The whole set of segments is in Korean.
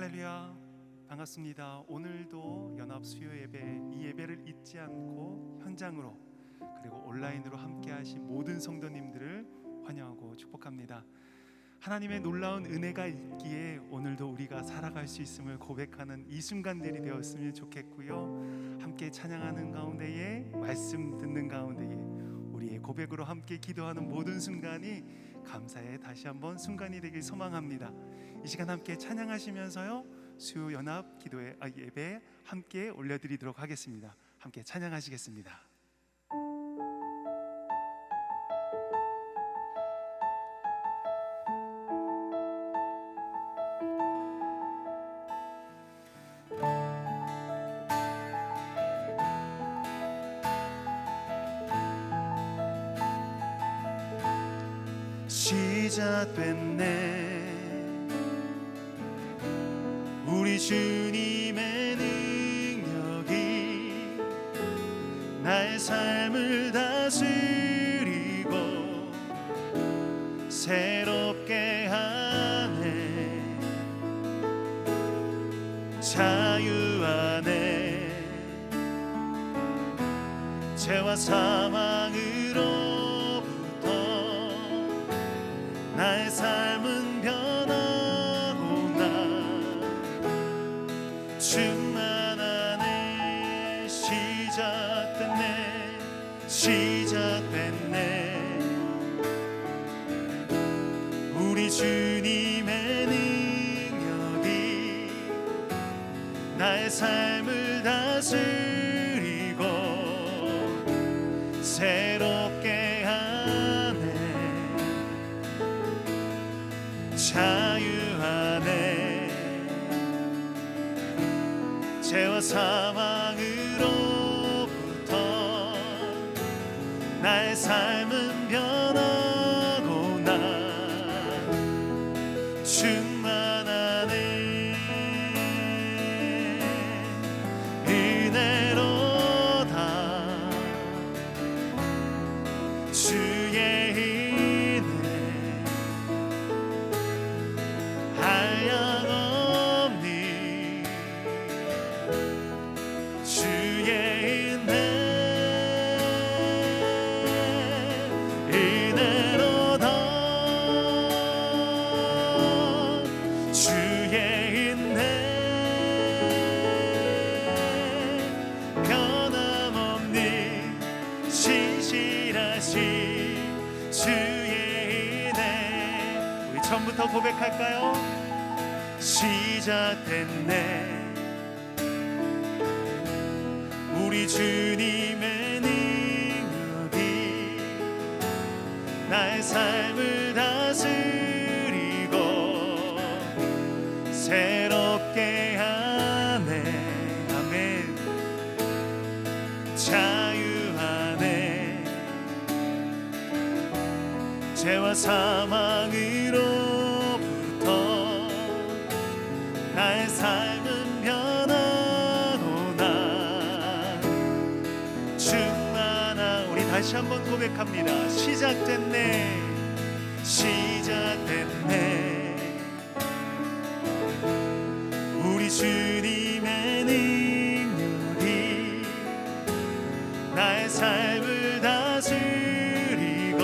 할렐루야, 반갑습니다. 오늘도 연합 수요 예배, 이 예배를 잊지 않고 현장으로 그리고 온라인으로 함께 하신 모든 성도님들을 환영하고 축복합니다. 하나님의 놀라운 은혜가 있기에 오늘도 우리가 살아갈 수 있음을 고백하는 이 순간들이 되었으면 좋겠고요. 함께 찬양하는 가운데에, 말씀 듣는 가운데에 우리의 고백으로 함께 기도하는 모든 순간이 감사의 다시 한번 순간이 되길 소망합니다. 이 시간 함께 찬양하시면서요, 수요 연합 기도의 예배 함께 올려드리도록 하겠습니다. 함께 찬양하시겠습니다. 시작됐네, 우리 주님의 능력이 나의 삶을 다스리고 새롭게 하네. 자유 안에 죄와 사망으로부터 나의 삶은 변하고 나 충만하네. 시작됐네, 시작됐네, 우리 주님의 능력이 나의 삶을 다스리고 새롭게 하네. 자유 안에 죄와 사망으로부터 나의 삶은 변하고 나 충만하네. 은혜로다 주의 은혜 한량없니. 주의 은혜 은혜로다 주의 은혜 변함없니. 신실하신 주의 은혜. 우리 처음부터 고백할까요? 시작됐네, 우리 주님의 능력이 나의 삶을 다스리고 새롭게 하네. 아멘. 자유 안에 죄와 사망으로부터 나의 삶은 변하고 나 충만하. 우리 다시 한번 고백합니다. 시작됐네, 시작됐네, 우리 주님의 능력이 나의 삶을 다스리고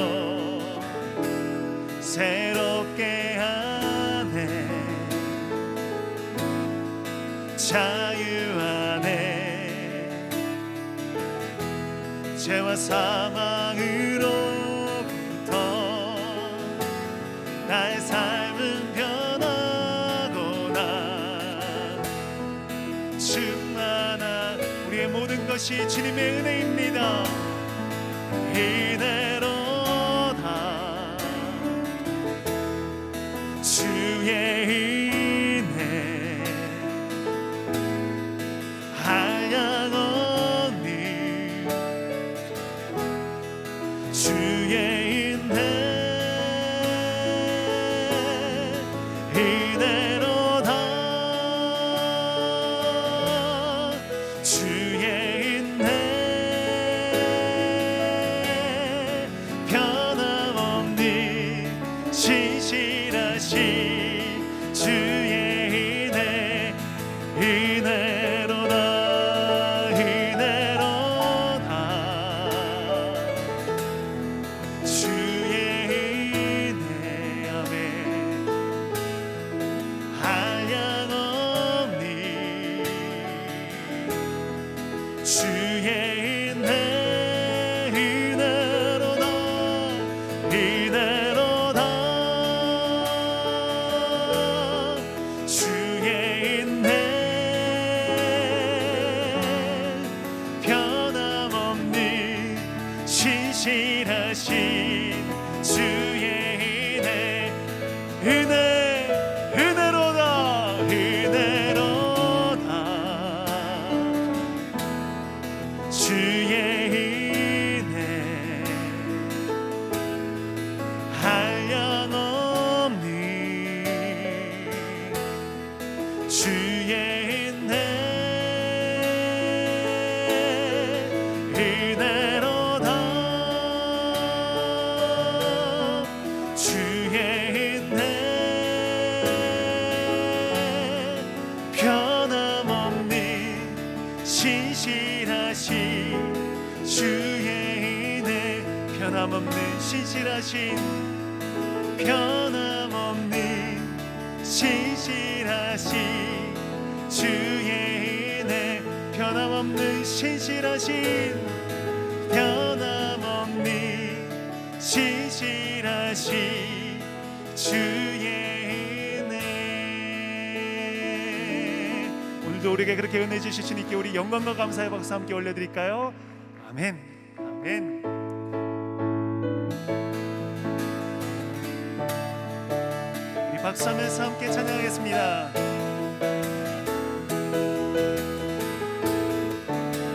새롭게 하네. 자유 안에 죄와 사망으로부터 나의 삶은 변하고 나 충만한. 우리의 모든 것이 주님의 은혜입니다. 은혜로다 주의 한량없니. 주의 은혜 은혜로다 주의 은혜 변함없니. 신실하신 주의 은혜 주의 은혜로다 은혜로다 주의 은혜 한량없는 주의 은혜로다 주의 은혜 변함없는 신실하신 주의 은혜 변함없는 신실하신 변함없는 신실하신 주의 은혜 변함없는 신실하신 변함없는 신실하신 주의 은혜 오늘도 우리에게 그렇게 은혜 주실 주님께 우리 영광과 감사의 박수 함께 올려드릴까요? 아멘 아멘. 우리 박수하면서 함께 찬양하겠습니다.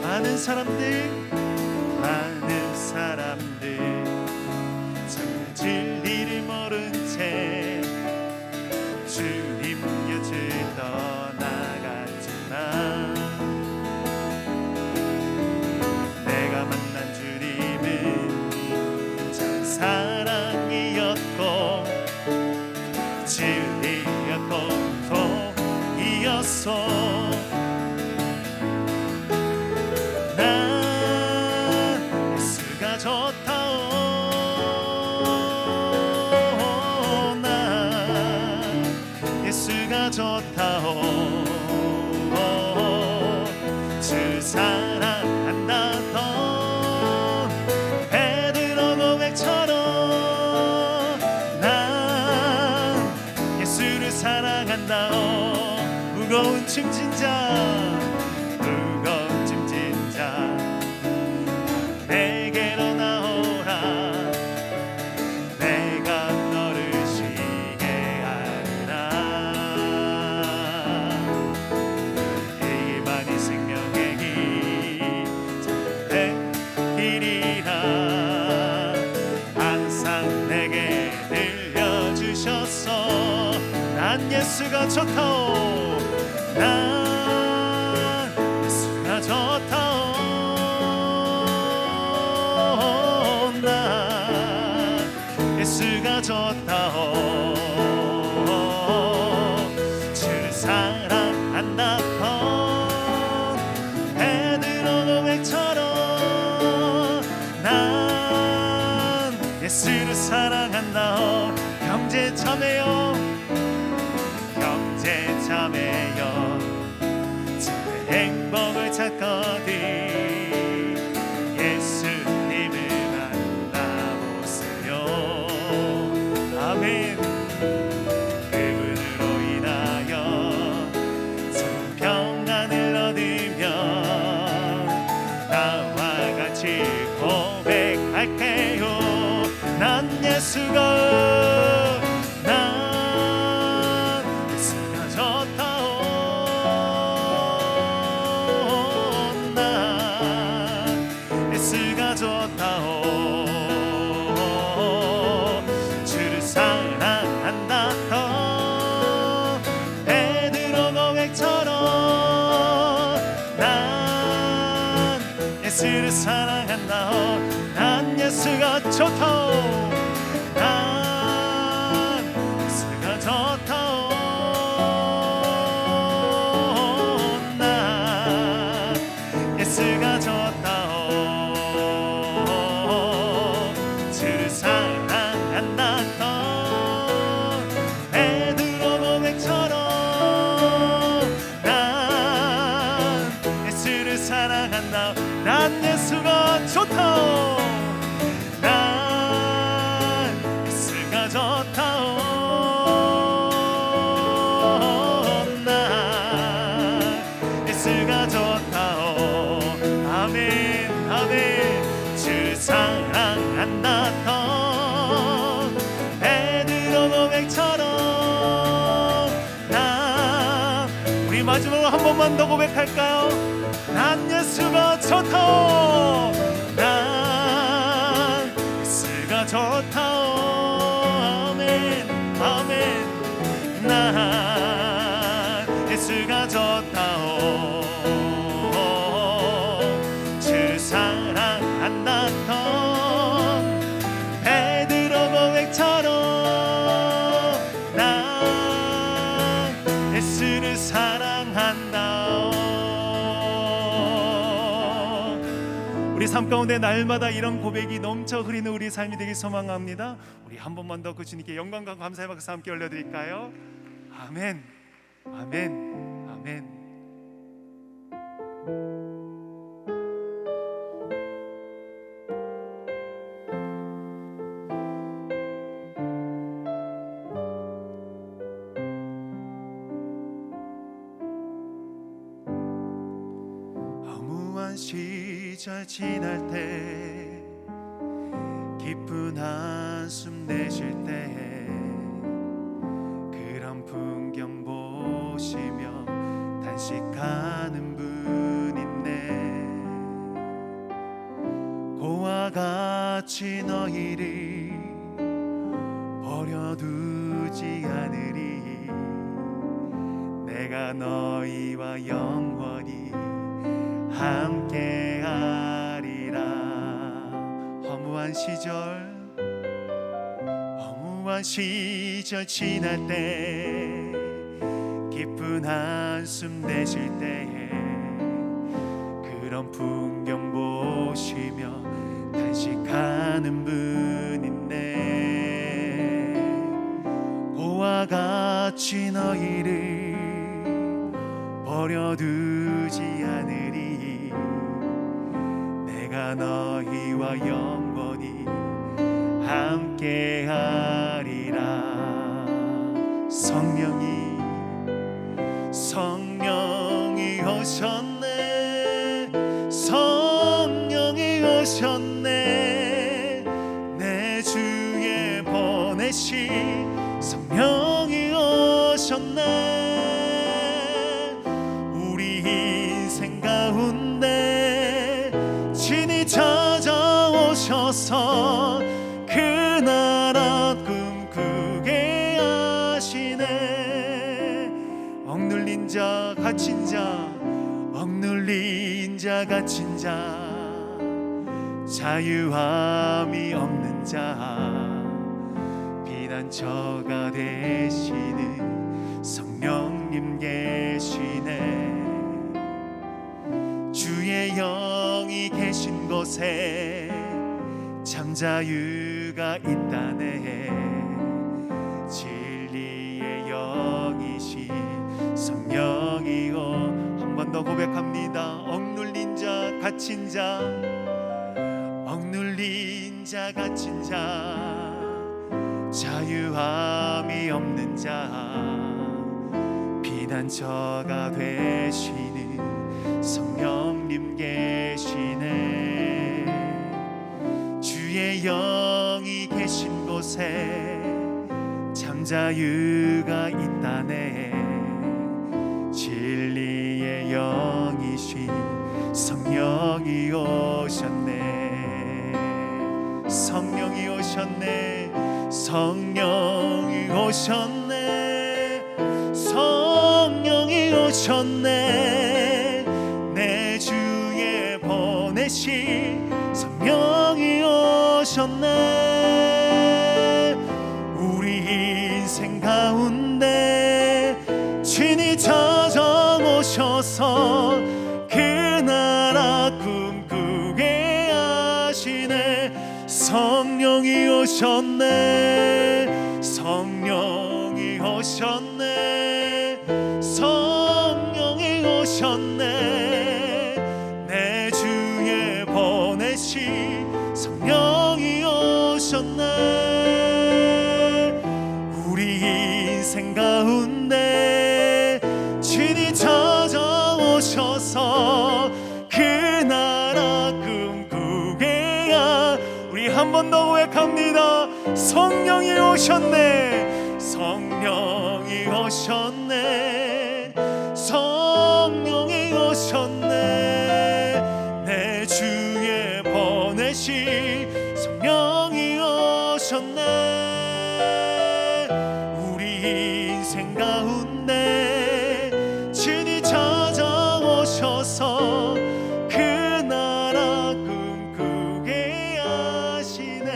많은 사람들 참 진리를 모른 채 주님 곁을 떠나갔지만 내가 만난 주님은 참 사랑이었고 진리였고 도이었소. 예수가 좋다오 주 사랑한다던 베드로 고백처럼 난 예수를 사랑한다오. 무거운 짐진 자 내게로 나오라. 내가 너를 쉬게 하리라. 이만이 생명의 길 되리라. 항상 내게 들려주셨어. 난 예수가 좋다오. 난 예수가 좋다오. 예수가 좋다오. 주를 사랑한다던 베드로 고백처럼 난 예수를 사랑한다오. 형제자매여 형제자매여 주의 행복을 찾거든 아멘. 그분으로 인하여 참 평안을 얻으며 나와 같이 고백할게요. 난 예수가 좋다오. 난 예수가 좋다오. 사랑한다던 베드로 고백처럼 난 예수를 사랑한다. 난 예수가 좋다오. 난 예수가 좋다오. 난 예수가 좋다오. 주를 사랑한다던 사랑한다. 난 예수가 좋다. 난 마지막으로 한 번만 더 고백할까요? 난 예수가 좋다오, 난 예수가 좋다오. 아멘 아멘. 난 예수가 좋다오. 주 사랑한다던 베드로 고백처럼 난 예수를 사랑한다. 우리 삶 가운데 날마다 이런 고백이 넘쳐 흐르는 우리 삶이 되길 소망합니다. 우리 한 번만 더 그 주님께 영광과 감사의 박수 함께 올려드릴까요? 아멘 아멘 아멘. 시절 지날 때 기쁜 한숨 내쉴 때 그런 풍경 보시며 단식하는 분 있네. 고와 같이 너희를 버려두지 않으리. 내가 너희와 영원히 함께하리라. 허무한 시절 지날 때 기쁜 한숨 내쉴 때 그런 풍경 보시며 단식하는 분 있네. 고와 같이 너희를 버려두지 않으리. 내가 너희와 영원히 함께하리라. 성령이 오셨네. 성령이 오셨네. 내 주에 보내신 성령이 오셨네. 우리 인생 가운데 친히 찾아오셔서 그 나라 꿈꾸게 하시네. 억눌린 자 갇힌 자 자유함이 없는 자 피난처가 되시는 성령님 계시네. 주의 영이 계신 곳에 참 자유가 있다네. 진리의 영이신 성령이여. 한 번 더 고백합니다. 억눌린 자 갇힌 자 갇힌 자 자유함이 없는 자 피난처가 되시는 성령님 계시네. 주의 영이 계신 곳에 참 자유가 있다네. 진리의 영이신 성령이 오셨네. 성령이 오셨네. 성령이 오셨네. 성령이 오셨네. 내 주에 보내신 성령이 오셨네. 우리 인생 가운데 친히 찾아오셔서 그 나라 꿈꾸게 하시네. 성령이 오셨네. 성령이 오셨네. 성령이 오셨네. 내 주에 보내신 성령이 오셨네. 우리 인생 가운데 친히 찾아오셔서 그 나라 꿈꾸게 하. 우리 한 번 더 고백합니다. 성령이 오셨네. 성령이 오셨네. 오셨네. 우리 인생 가운데 주님 찾아오셔서 그 나라 꿈꾸게 하시네.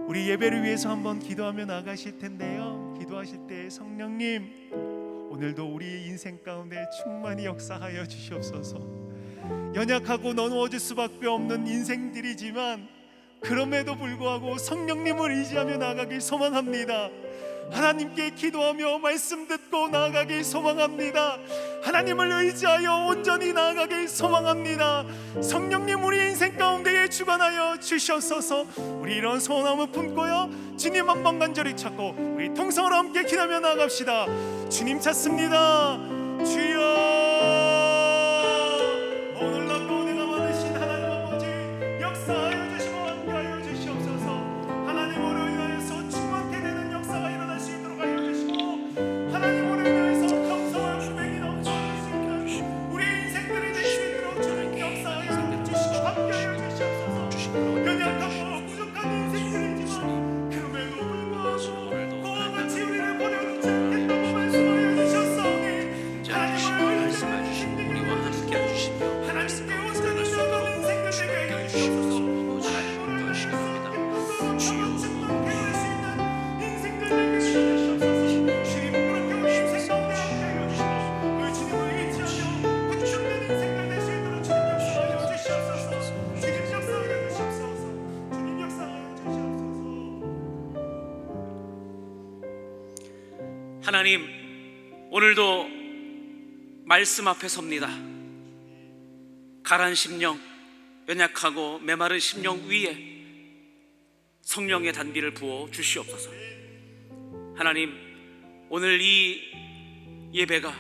우리 예배를 위해서 한번 기도하며 나가실 텐데요, 기도하실 때 성령님, 오늘도 우리 인생 가운데 충만히 역사하여 주시옵소서. 연약하고 넘어질 수밖에 없는 인생들이지만 그럼에도 불구하고 성령님을 의지하며 나아가길 소망합니다. 하나님께 기도하며 말씀 듣고 나아가길 소망합니다. 하나님을 의지하여 온전히 나아가길 소망합니다. 성령님, 우리 인생 가운데에 주관하여 주시옵소서. 우리 이런 소원함을 품고요, 주님 한번 간절히 찾고 우리 통성으로 함께 기도하며 나아갑시다. 주님 찾습니다. 주여, 하나님, 오늘도 말씀 앞에 섭니다. 가라앉은 심령, 연약하고 메마른 심령 위에 성령의 단비를 부어 주시옵소서. 하나님, 오늘 이 예배가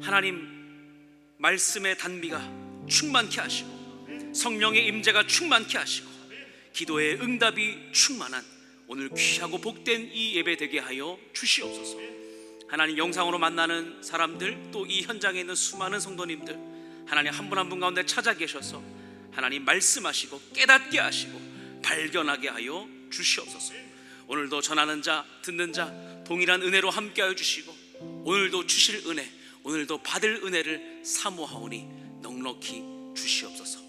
하나님 말씀의 단비가 충만케 하시고 성령의 임재가 충만케 하시고 기도의 응답이 충만한 오늘 귀하고 복된 이 예배 되게 하여 주시옵소서. 하나님, 영상으로 만나는 사람들, 또 이 현장에 있는 수많은 성도님들, 하나님 한 분 한 분 가운데 찾아 계셔서 하나님 말씀하시고 깨닫게 하시고 발견하게 하여 주시옵소서. 오늘도 전하는 자, 듣는 자 동일한 은혜로 함께 하여 주시고 오늘도 주실 은혜, 오늘도 받을 은혜를 사모하오니 넉넉히 주시옵소서.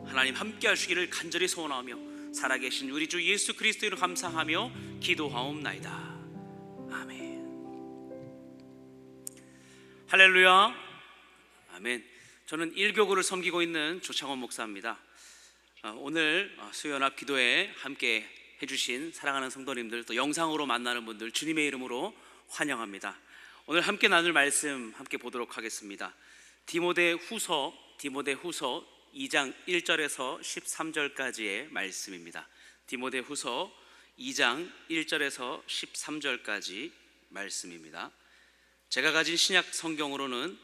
하나님 함께 하시기를 간절히 소원하며 살아계신 우리 주 예수 그리스도를 감사하며 기도하옵나이다. 아멘. 할렐루야. 아멘. 저는 1교구를 섬기고 있는 조창원 목사입니다. 오늘 수요연합 기도에 함께 해주신 사랑하는 성도님들, 또 영상으로 만나는 분들 주님의 이름으로 환영합니다. 오늘 함께 나눌 말씀 함께 보도록 하겠습니다. 디모데후서 2장 1절에서 13절까지의 말씀입니다. 디모데후서 2장 1절에서 13절까지 말씀입니다. 제가 가진 신약 성경으로는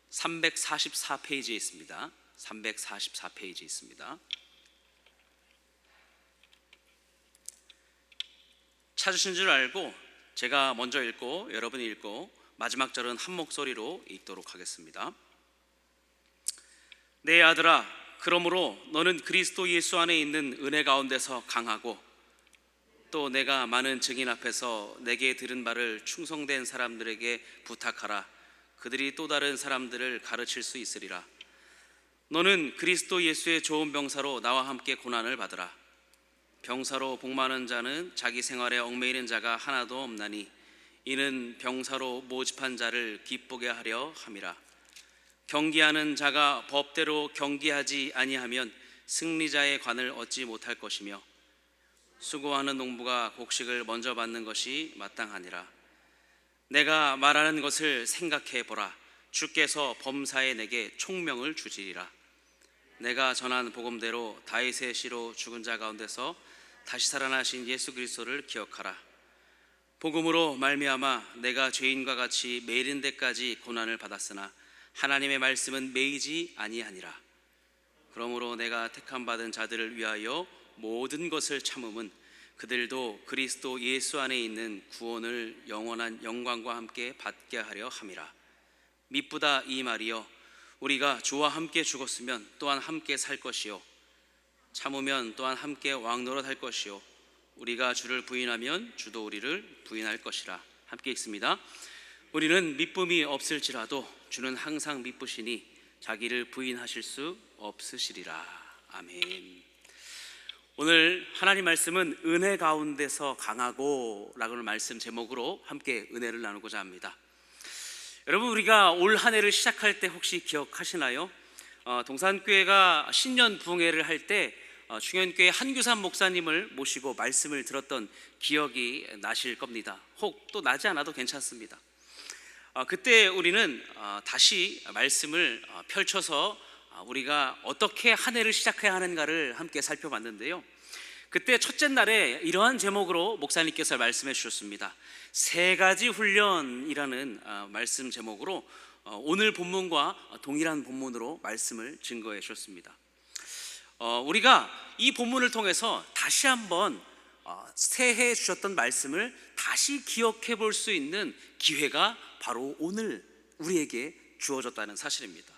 344페이지에 있습니다. 344페이지에 있습니다. 찾으신 줄 알고 제가 먼저 읽고 여러분이 읽고 마지막 절은 한 목소리로 읽도록 하겠습니다. 내 아들아, 그러므로 너는 그리스도 예수 안에 있는 은혜 가운데서 강하고 또 내가 많은 증인 앞에서 내게 들은 바를 충성된 사람들에게 부탁하라. 그들이 또 다른 사람들을 가르칠 수 있으리라. 너는 그리스도 예수의 좋은 병사로 나와 함께 고난을 받으라. 병사로 복마는 자는 자기 생활에 얽매이는 자가 하나도 없나니 이는 병사로 모집한 자를 기쁘게 하려 함이라. 경기하는 자가 법대로 경기하지 아니하면 승리자의 관을 얻지 못할 것이며 수고하는 농부가 곡식을 먼저 받는 것이 마땅하니라. 내가 말하는 것을 생각해 보라. 주께서 범사에 내게 총명을 주시리라. 내가 전한 복음대로 다윗의 씨로 죽은 자 가운데서 다시 살아나신 예수 그리스도를 기억하라. 복음으로 말미암아 내가 죄인과 같이 매이는 데까지 고난을 받았으나 하나님의 말씀은 매이지 아니하니라. 그러므로 내가 택함 받은 자들을 위하여 모든 것을 참음은 그들도 그리스도 예수 안에 있는 구원을 영원한 영광과 함께 받게 하려 함이라. 미쁘다 이 말이여, 우리가 주와 함께 죽었으면 또한 함께 살 것이요 참으면 또한 함께 왕노릇 할 것이요 우리가 주를 부인하면 주도 우리를 부인할 것이라. 함께 읽습니다. 우리는 미쁨이 없을지라도 주는 항상 미쁘시니 자기를 부인하실 수 없으시리라. 아멘. 오늘 하나님 말씀은 은혜 가운데서 강하고 라는 말씀 제목으로 함께 은혜를 나누고자 합니다. 여러분, 우리가 올 한 해를 시작할 때 혹시 기억하시나요? 동산교회가 신년 부흥회를 할 때 중현교회 한규삼 목사님을 모시고 말씀을 들었던 기억이 나실 겁니다. 혹 또 나지 않아도 괜찮습니다. 그때 우리는 다시 말씀을 펼쳐서 우리가 어떻게 한 해를 시작해야 하는가를 함께 살펴봤는데요. 그때 첫째 날에 이러한 제목으로 목사님께서 말씀해 주셨습니다. 세 가지 훈련이라는 말씀 제목으로 오늘 본문과 동일한 본문으로 말씀을 증거해 주셨습니다. 우리가 이 본문을 통해서 다시 한번 새해 주셨던 말씀을 다시 기억해 볼 수 있는 기회가 바로 오늘 우리에게 주어졌다는 사실입니다.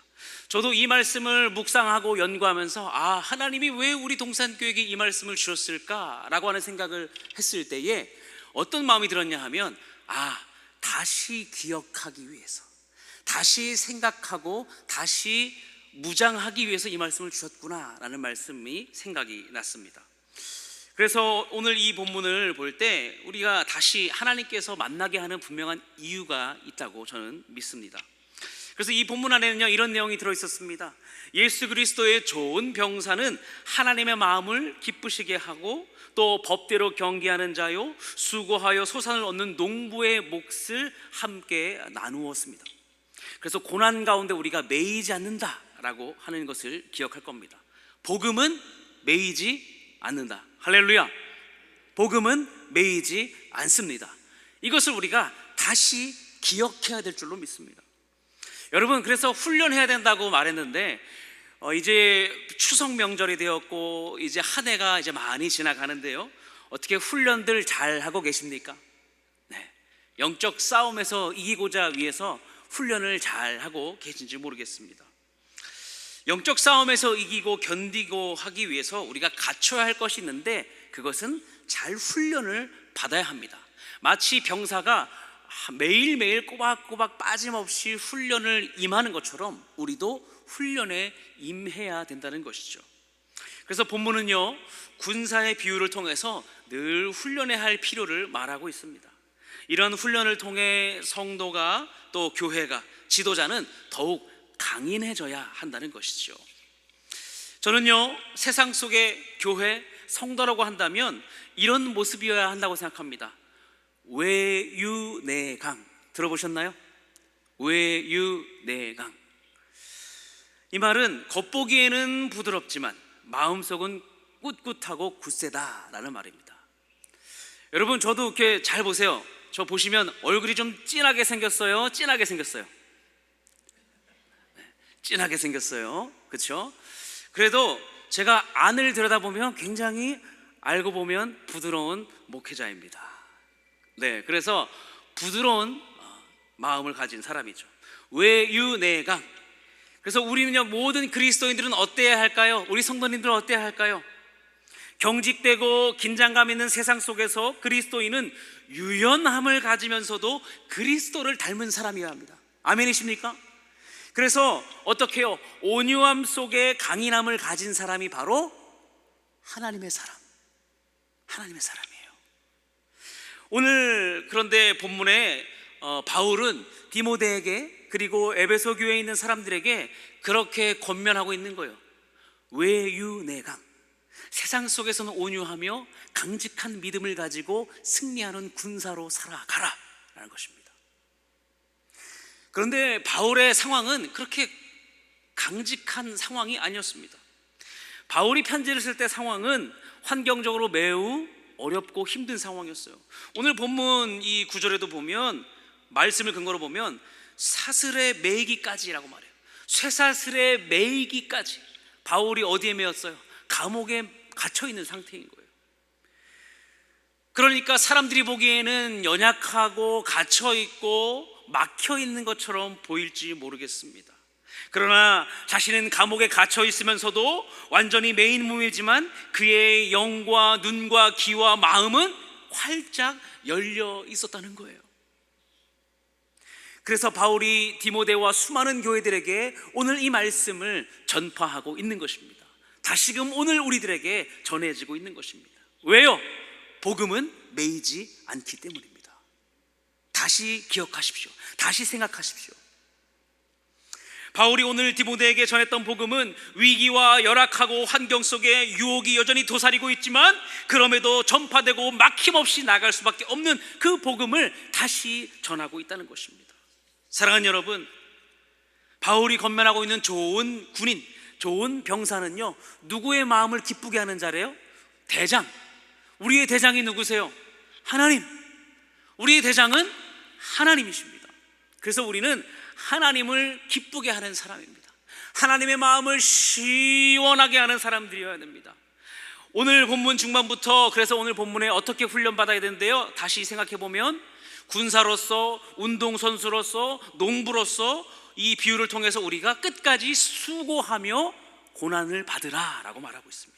저도 이 말씀을 묵상하고 연구하면서 하나님이 왜 우리 동산교회에게 이 말씀을 주셨을까라고 하는 생각을 했을 때에 어떤 마음이 들었냐 하면 다시 기억하기 위해서, 다시 생각하고 다시 무장하기 위해서 이 말씀을 주셨구나라는 말씀이 생각이 났습니다. 그래서 오늘 이 본문을 볼 때 우리가 다시 하나님께서 만나게 하는 분명한 이유가 있다고 저는 믿습니다. 그래서 이 본문 안에는요, 이런 내용이 들어있었습니다. 예수 그리스도의 좋은 병사는 하나님의 마음을 기쁘시게 하고 또 법대로 경계하는 자요 수고하여 소산을 얻는 농부의 몫을 함께 나누었습니다. 그래서 고난 가운데 우리가 매이지 않는다라고 하는 것을 기억할 겁니다. 복음은 매이지 않는다. 할렐루야. 복음은 매이지 않습니다. 이것을 우리가 다시 기억해야 될 줄로 믿습니다. 여러분, 그래서 훈련해야 된다고 말했는데 이제 추석 명절이 되었고 이제 한 해가 이제 많이 지나가는데요, 어떻게 훈련들 잘 하고 계십니까? 네, 영적 싸움에서 이기고자 위해서 훈련을 잘 하고 계신지 모르겠습니다. 영적 싸움에서 이기고 견디고 하기 위해서 우리가 갖춰야 할 것이 있는데 그것은 잘 훈련을 받아야 합니다. 마치 병사가 매일매일 꼬박꼬박 빠짐없이 훈련을 임하는 것처럼 우리도 훈련에 임해야 된다는 것이죠. 그래서 본문은요, 군사의 비유를 통해서 늘 훈련해야 할 필요를 말하고 있습니다. 이런 훈련을 통해 성도가 또 교회가, 지도자는 더욱 강인해져야 한다는 것이죠. 저는요, 세상 속의 교회, 성도라고 한다면 이런 모습이어야 한다고 생각합니다. 외유내강 들어보셨나요? 외유내강. 이 말은 겉보기에는 부드럽지만 마음속은 꿋꿋하고 굳세다라는 말입니다. 여러분, 저도 이렇게 잘 보세요. 저 보시면 얼굴이 좀 진하게 생겼어요? 진하게 생겼어요? 진하게 생겼어요. 그렇죠? 그래도 제가 안을 들여다보면 굉장히 알고 보면 부드러운 목회자입니다. 네, 그래서 부드러운 마음을 가진 사람이죠. 외유내강. 그래서 우리는요, 모든 그리스도인들은 어때야 할까요? 우리 성도님들은 어때야 할까요? 경직되고 긴장감 있는 세상 속에서 그리스도인은 유연함을 가지면서도 그리스도를 닮은 사람이어야 합니다. 아멘이십니까? 그래서 어떻게 해요? 온유함 속에 강인함을 가진 사람이 바로 하나님의 사람, 하나님의 사람이에요. 오늘 그런데 본문에 바울은 디모데에게 그리고 에베소 교회에 있는 사람들에게 그렇게 권면하고 있는 거예요. 외유내강. 세상 속에서는 온유하며 강직한 믿음을 가지고 승리하는 군사로 살아가라 라는 것입니다. 그런데 바울의 상황은 그렇게 강직한 상황이 아니었습니다. 바울이 편지를 쓸 때 상황은 환경적으로 매우 어렵고 힘든 상황이었어요. 오늘 본문 이 구절에도 보면, 말씀을 근거로 보면 사슬에 매이기까지라고 말해요. 쇠사슬에 매이기까지. 바울이 어디에 매였어요? 감옥에 갇혀 있는 상태인 거예요. 그러니까 사람들이 보기에는 연약하고 갇혀 있고 막혀 있는 것처럼 보일지 모르겠습니다. 그러나 자신은 감옥에 갇혀 있으면서도 완전히 메인 몸이지만 그의 영과 눈과 귀와 마음은 활짝 열려 있었다는 거예요. 그래서 바울이 디모데와 수많은 교회들에게 오늘 이 말씀을 전파하고 있는 것입니다. 다시금 오늘 우리들에게 전해지고 있는 것입니다. 왜요? 복음은 매이지 않기 때문입니다. 다시 기억하십시오. 다시 생각하십시오. 바울이 오늘 디모데에게 전했던 복음은 위기와 열악하고 환경 속에 유혹이 여전히 도사리고 있지만 그럼에도 전파되고 막힘없이 나갈 수밖에 없는 그 복음을 다시 전하고 있다는 것입니다. 사랑하는 여러분, 바울이 건면하고 있는 좋은 군인, 좋은 병사는요, 누구의 마음을 기쁘게 하는 자래요? 대장. 우리의 대장이 누구세요? 하나님. 우리의 대장은 하나님이십니다. 그래서 우리는 하나님을 기쁘게 하는 사람입니다. 하나님의 마음을 시원하게 하는 사람들이어야 됩니다. 오늘 본문 중반부터 그래서 오늘 본문에 어떻게 훈련받아야 되는데요, 다시 생각해 보면 군사로서, 운동선수로서, 농부로서 이 비유를 통해서 우리가 끝까지 수고하며 고난을 받으라 라고 말하고 있습니다.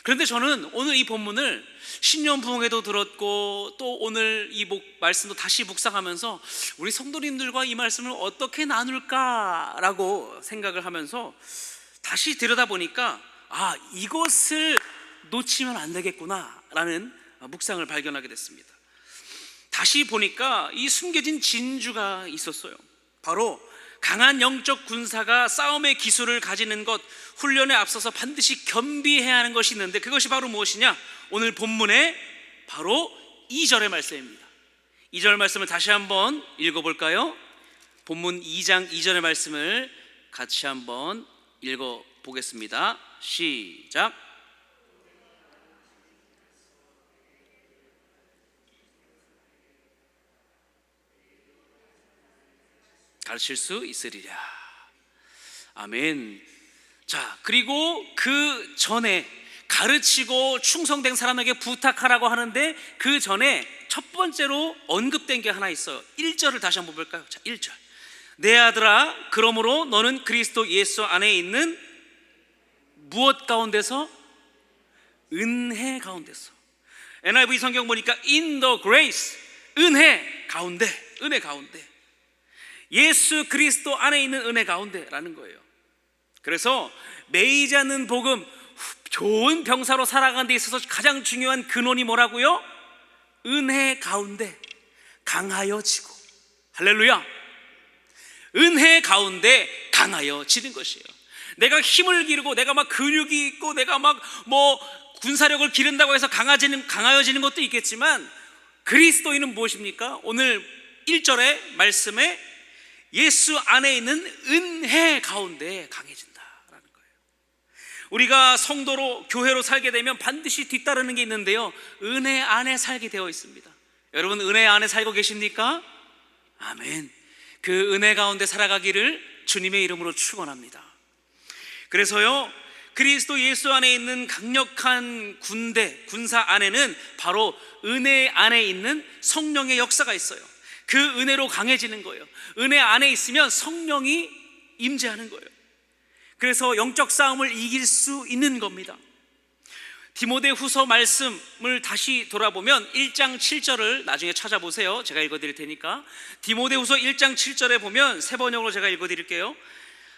그런데 저는 오늘 이 본문을 신년 부흥회도 들었고 또 오늘 이 말씀도 다시 묵상하면서 우리 성도님들과 이 말씀을 어떻게 나눌까라고 생각을 하면서 다시 들여다보니까 이것을 놓치면 안 되겠구나라는 묵상을 발견하게 됐습니다. 다시 보니까 이 숨겨진 진주가 있었어요. 바로 강한 영적 군사가 싸움의 기술을 가지는 것, 훈련에 앞서서 반드시 겸비해야 하는 것이 있는데 그것이 바로 무엇이냐? 오늘 본문의 바로 2절의 말씀입니다. 2절 말씀을 다시 한번 읽어볼까요? 본문 2장 2절의 말씀을 같이 한번 읽어보겠습니다. 시작. 가르칠 수 있으리라. 아멘. 자, 그리고 그 전에 가르치고 충성된 사람에게 부탁하라고 하는데 그 전에 첫 번째로 언급된 게 하나 있어요. 1절을 다시 한번 볼까요? 자, 1절. 내 아들아, 그러므로 너는 그리스도 예수 안에 있는 무엇 가운데서? 은혜 가운데서. NIV 성경 보니까 in the grace, 은혜 가운데, 은혜 가운데. 예수 그리스도 안에 있는 은혜 가운데라는 거예요. 그래서 매이지 않는 복음, 좋은 병사로 살아가는 데 있어서 가장 중요한 근원이 뭐라고요? 은혜 가운데 강하여지고. 할렐루야. 은혜 가운데 강하여지는 것이에요. 내가 힘을 기르고 내가 막 근육이 있고 내가 막 군사력을 기른다고 해서 강하여지는 것도 있겠지만 그리스도인은 무엇입니까? 오늘 1절의 말씀에 예수 안에 있는 은혜 가운데 강해진다라는 거예요. 우리가 성도로 교회로 살게 되면 반드시 뒤따르는 게 있는데요, 은혜 안에 살게 되어 있습니다. 여러분 은혜 안에 살고 계십니까? 아멘. 그 은혜 가운데 살아가기를 주님의 이름으로 축원합니다. 그래서요, 그리스도 예수 안에 있는 강력한 군사 안에는 바로 은혜 안에 있는 성령의 역사가 있어요. 그 은혜로 강해지는 거예요. 은혜 안에 있으면 성령이 임재하는 거예요. 그래서 영적 싸움을 이길 수 있는 겁니다. 디모데 후서 말씀을 다시 돌아보면 1장 7절을 나중에 찾아보세요. 제가 읽어드릴 테니까. 디모데 후서 1장 7절에 보면 새 번역으로 제가 읽어드릴게요.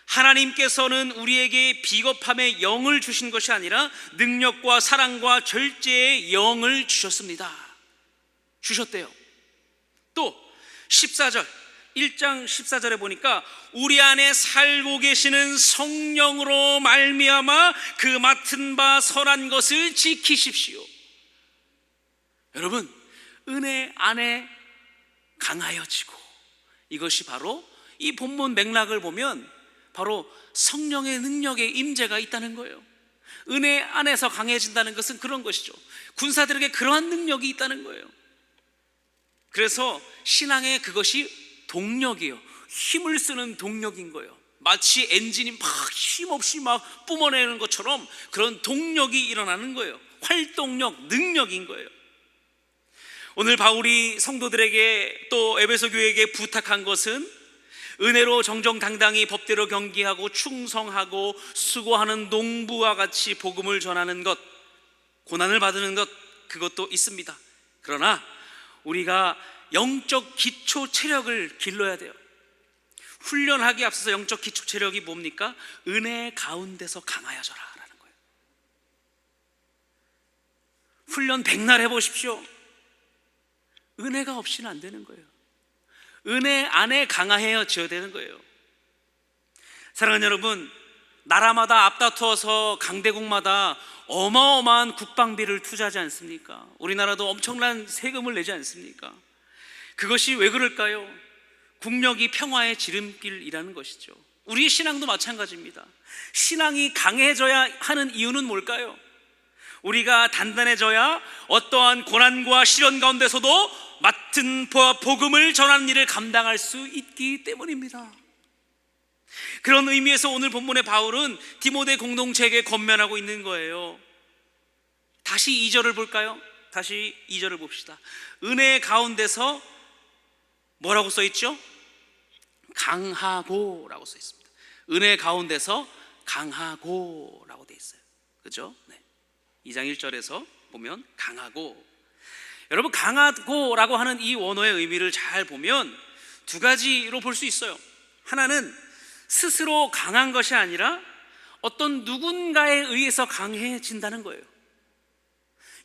하나님께서는 우리에게 비겁함의 영을 주신 것이 아니라 능력과 사랑과 절제의 영을 주셨습니다. 주셨대요. 또 14절, 1장 14절에 보니까 우리 안에 살고 계시는 성령으로 말미암아 그 맡은 바 선한 것을 지키십시오. 여러분, 은혜 안에 강하여지고, 이것이 바로 이 본문 맥락을 보면 바로 성령의 능력의 임재가 있다는 거예요. 은혜 안에서 강해진다는 것은 그런 것이죠. 군사들에게 그러한 능력이 있다는 거예요. 그래서 신앙의 그것이 동력이에요. 힘을 쓰는 동력인 거예요. 마치 엔진이 막 힘없이 막 뿜어내는 것처럼 그런 동력이 일어나는 거예요. 활동력, 능력인 거예요. 오늘 바울이 성도들에게 또 에베소 교회에게 부탁한 것은 은혜로 정정당당히 법대로 경기하고 충성하고 수고하는 농부와 같이 복음을 전하는 것, 고난을 받는 것, 그것도 있습니다. 그러나 우리가 영적 기초 체력을 길러야 돼요. 훈련하기 앞서서 영적 기초 체력이 뭡니까? 은혜 가운데서 강하여져라 라는 거예요. 훈련 백날 해보십시오. 은혜가 없이는 안 되는 거예요. 은혜 안에 강화해져야 되는 거예요. 사랑하는 여러분, 나라마다 앞다투어서 강대국마다 어마어마한 국방비를 투자하지 않습니까? 우리나라도 엄청난 세금을 내지 않습니까? 그것이 왜 그럴까요? 국력이 평화의 지름길이라는 것이죠. 우리의 신앙도 마찬가지입니다. 신앙이 강해져야 하는 이유는 뭘까요? 우리가 단단해져야 어떠한 고난과 시련 가운데서도 맡은 복음을 전하는 일을 감당할 수 있기 때문입니다. 그런 의미에서 오늘 본문의 바울은 디모데 공동체에게 권면하고 있는 거예요. 다시 2절을 볼까요? 다시 2절을 봅시다. 은혜 가운데서 뭐라고 써있죠? 강하고 라고 써있습니다. 은혜 가운데서 강하고 라고 되어 있어요. 그죠? 네. 2장 1절에서 보면 강하고. 여러분, 강하고 라고 하는 이 원어의 의미를 잘 보면 두 가지로 볼 수 있어요. 하나는 스스로 강한 것이 아니라 어떤 누군가에 의해서 강해진다는 거예요.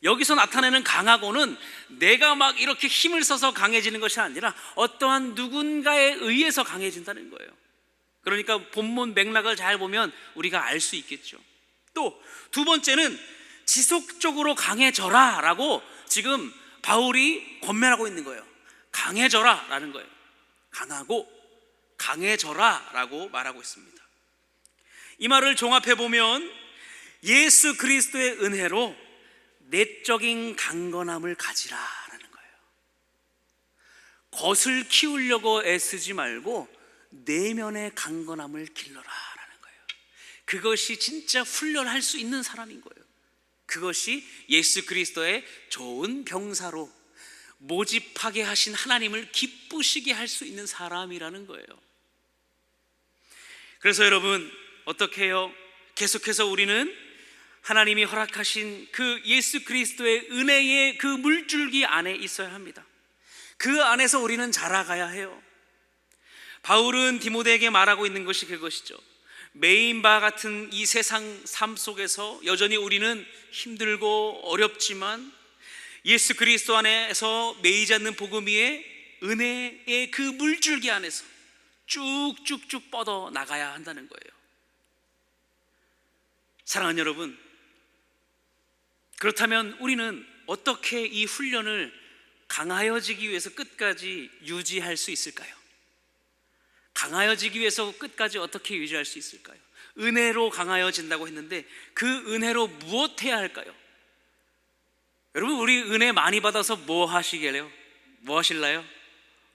여기서 나타내는 강하고는 내가 막 이렇게 힘을 써서 강해지는 것이 아니라 어떠한 누군가에 의해서 강해진다는 거예요. 그러니까 본문 맥락을 잘 보면 우리가 알 수 있겠죠. 또 두 번째는 지속적으로 강해져라 라고 지금 바울이 권면하고 있는 거예요. 강해져라 라는 거예요. 강하고 강해져라 라고 말하고 있습니다. 이 말을 종합해 보면 예수 그리스도의 은혜로 내적인 강건함을 가지라라는 거예요. 겉을 키우려고 애쓰지 말고 내면의 강건함을 길러라라는 거예요. 그것이 진짜 훈련할 수 있는 사람인 거예요. 그것이 예수 그리스도의 좋은 병사로 모집하게 하신 하나님을 기쁘시게 할 수 있는 사람이라는 거예요. 그래서 여러분, 어떻게 해요? 계속해서 우리는 하나님이 허락하신 그 예수 그리스도의 은혜의 그 물줄기 안에 있어야 합니다. 그 안에서 우리는 자라가야 해요. 바울은 디모데에게 말하고 있는 것이 그것이죠. 메인 바 같은 이 세상 삶 속에서 여전히 우리는 힘들고 어렵지만 예수 그리스도 안에서 매이지 않는 복음 위에 은혜의 그 물줄기 안에서 쭉쭉쭉 뻗어 나가야 한다는 거예요. 사랑하는 여러분, 그렇다면 우리는 어떻게 이 훈련을 강하여지기 위해서 끝까지 유지할 수 있을까요? 강하여지기 위해서 끝까지 어떻게 유지할 수 있을까요? 은혜로 강하여진다고 했는데 그 은혜로 무엇 해야 할까요? 여러분, 우리 은혜 많이 받아서 뭐 하시길래요? 뭐 하실래요?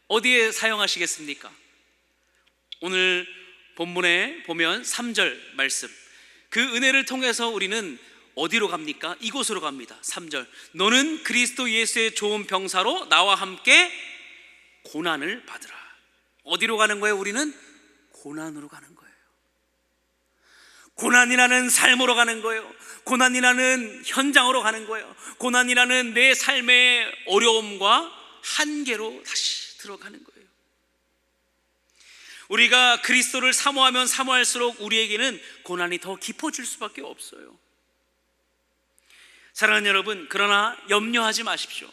어디에 사용하시겠습니까? 오늘 본문에 보면 3절 말씀, 그 은혜를 통해서 우리는 어디로 갑니까? 이곳으로 갑니다. 3절, 너는 그리스도 예수의 좋은 병사로 나와 함께 고난을 받으라. 어디로 가는 거예요? 우리는 고난으로 가는 거예요. 고난이라는 삶으로 가는 거예요. 고난이라는 현장으로 가는 거예요. 고난이라는 내 삶의 어려움과 한계로 다시 들어가는 거예요. 우리가 그리스도를 사모하면 사모할수록 우리에게는 고난이 더 깊어질 수밖에 없어요. 사랑하는 여러분, 그러나 염려하지 마십시오.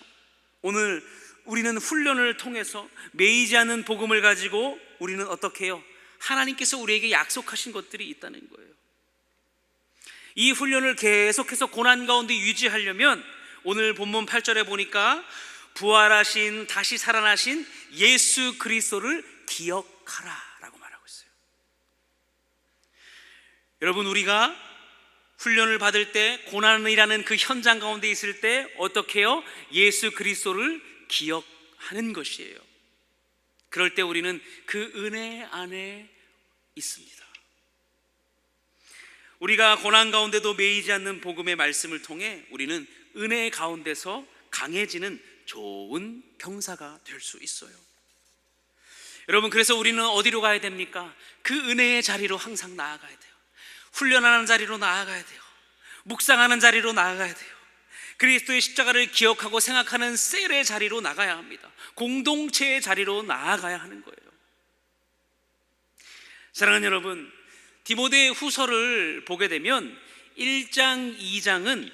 오늘 우리는 훈련을 통해서 매이지 않는 복음을 가지고 우리는 어떻게 해요? 하나님께서 우리에게 약속하신 것들이 있다는 거예요. 이 훈련을 계속해서 고난 가운데 유지하려면 오늘 본문 8절에 보니까 부활하신 다시 살아나신 예수 그리스도를 기억하라 라고 말하고 있어요. 여러분, 우리가 훈련을 받을 때, 고난이라는 그 현장 가운데 있을 때 어떻게 해요? 예수 그리스도를 기억하는 것이에요. 그럴 때 우리는 그 은혜 안에 있습니다. 우리가 고난 가운데도 매이지 않는 복음의 말씀을 통해 우리는 은혜 가운데서 강해지는 좋은 병사가 될 수 있어요. 여러분, 그래서 우리는 어디로 가야 됩니까? 그 은혜의 자리로 항상 나아가야 돼요. 훈련하는 자리로 나아가야 돼요. 묵상하는 자리로 나아가야 돼요. 그리스도의 십자가를 기억하고 생각하는 셀의 자리로 나가야 합니다. 공동체의 자리로 나아가야 하는 거예요. 사랑하는 여러분, 디모데 후서를 보게 되면 1장, 2장은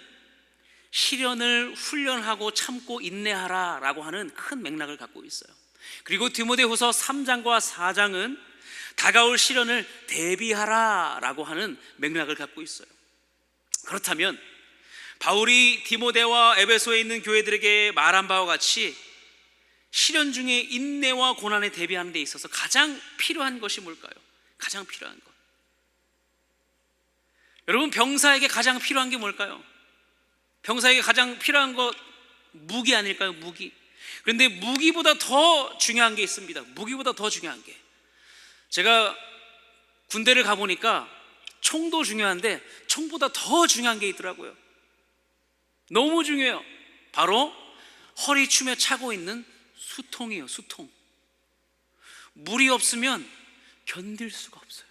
시련을 훈련하고 참고 인내하라 라고 하는 큰 맥락을 갖고 있어요. 그리고 디모데 후서 3장과 4장은 다가올 시련을 대비하라 라고 하는 맥락을 갖고 있어요. 그렇다면 바울이 디모데와 에베소에 있는 교회들에게 말한 바와 같이 시련 중에 인내와 고난에 대비하는 데 있어서 가장 필요한 것이 뭘까요? 가장 필요한 것, 여러분, 병사에게 가장 필요한 게 뭘까요? 병사에게 가장 필요한 것, 무기 아닐까요? 무기. 그런데 무기보다 더 중요한 게 있습니다. 무기보다 더 중요한 게, 제가 군대를 가보니까 총도 중요한데 총보다 더 중요한 게 있더라고요. 너무 중요해요. 바로 허리춤에 차고 있는 수통이에요. 수통. 물이 없으면 견딜 수가 없어요.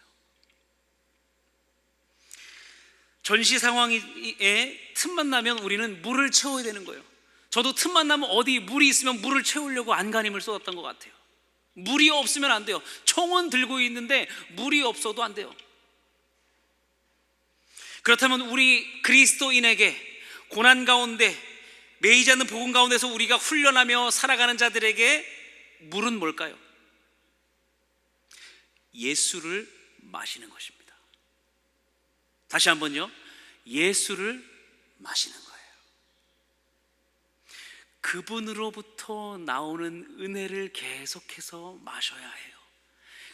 전시 상황에 틈만 나면 우리는 물을 채워야 되는 거예요. 저도 틈만 나면 어디 물이 있으면 물을 채우려고 안간힘을 쏟았던 것 같아요. 물이 없으면 안 돼요. 총은 들고 있는데 물이 없어도 안 돼요. 그렇다면 우리 그리스도인에게 고난 가운데, 매이지 않는 복음 가운데서 우리가 훈련하며 살아가는 자들에게 물은 뭘까요? 예수를 마시는 것입니다. 다시 한번요, 예수를 마시는 거예요. 그분으로부터 나오는 은혜를 계속해서 마셔야 해요.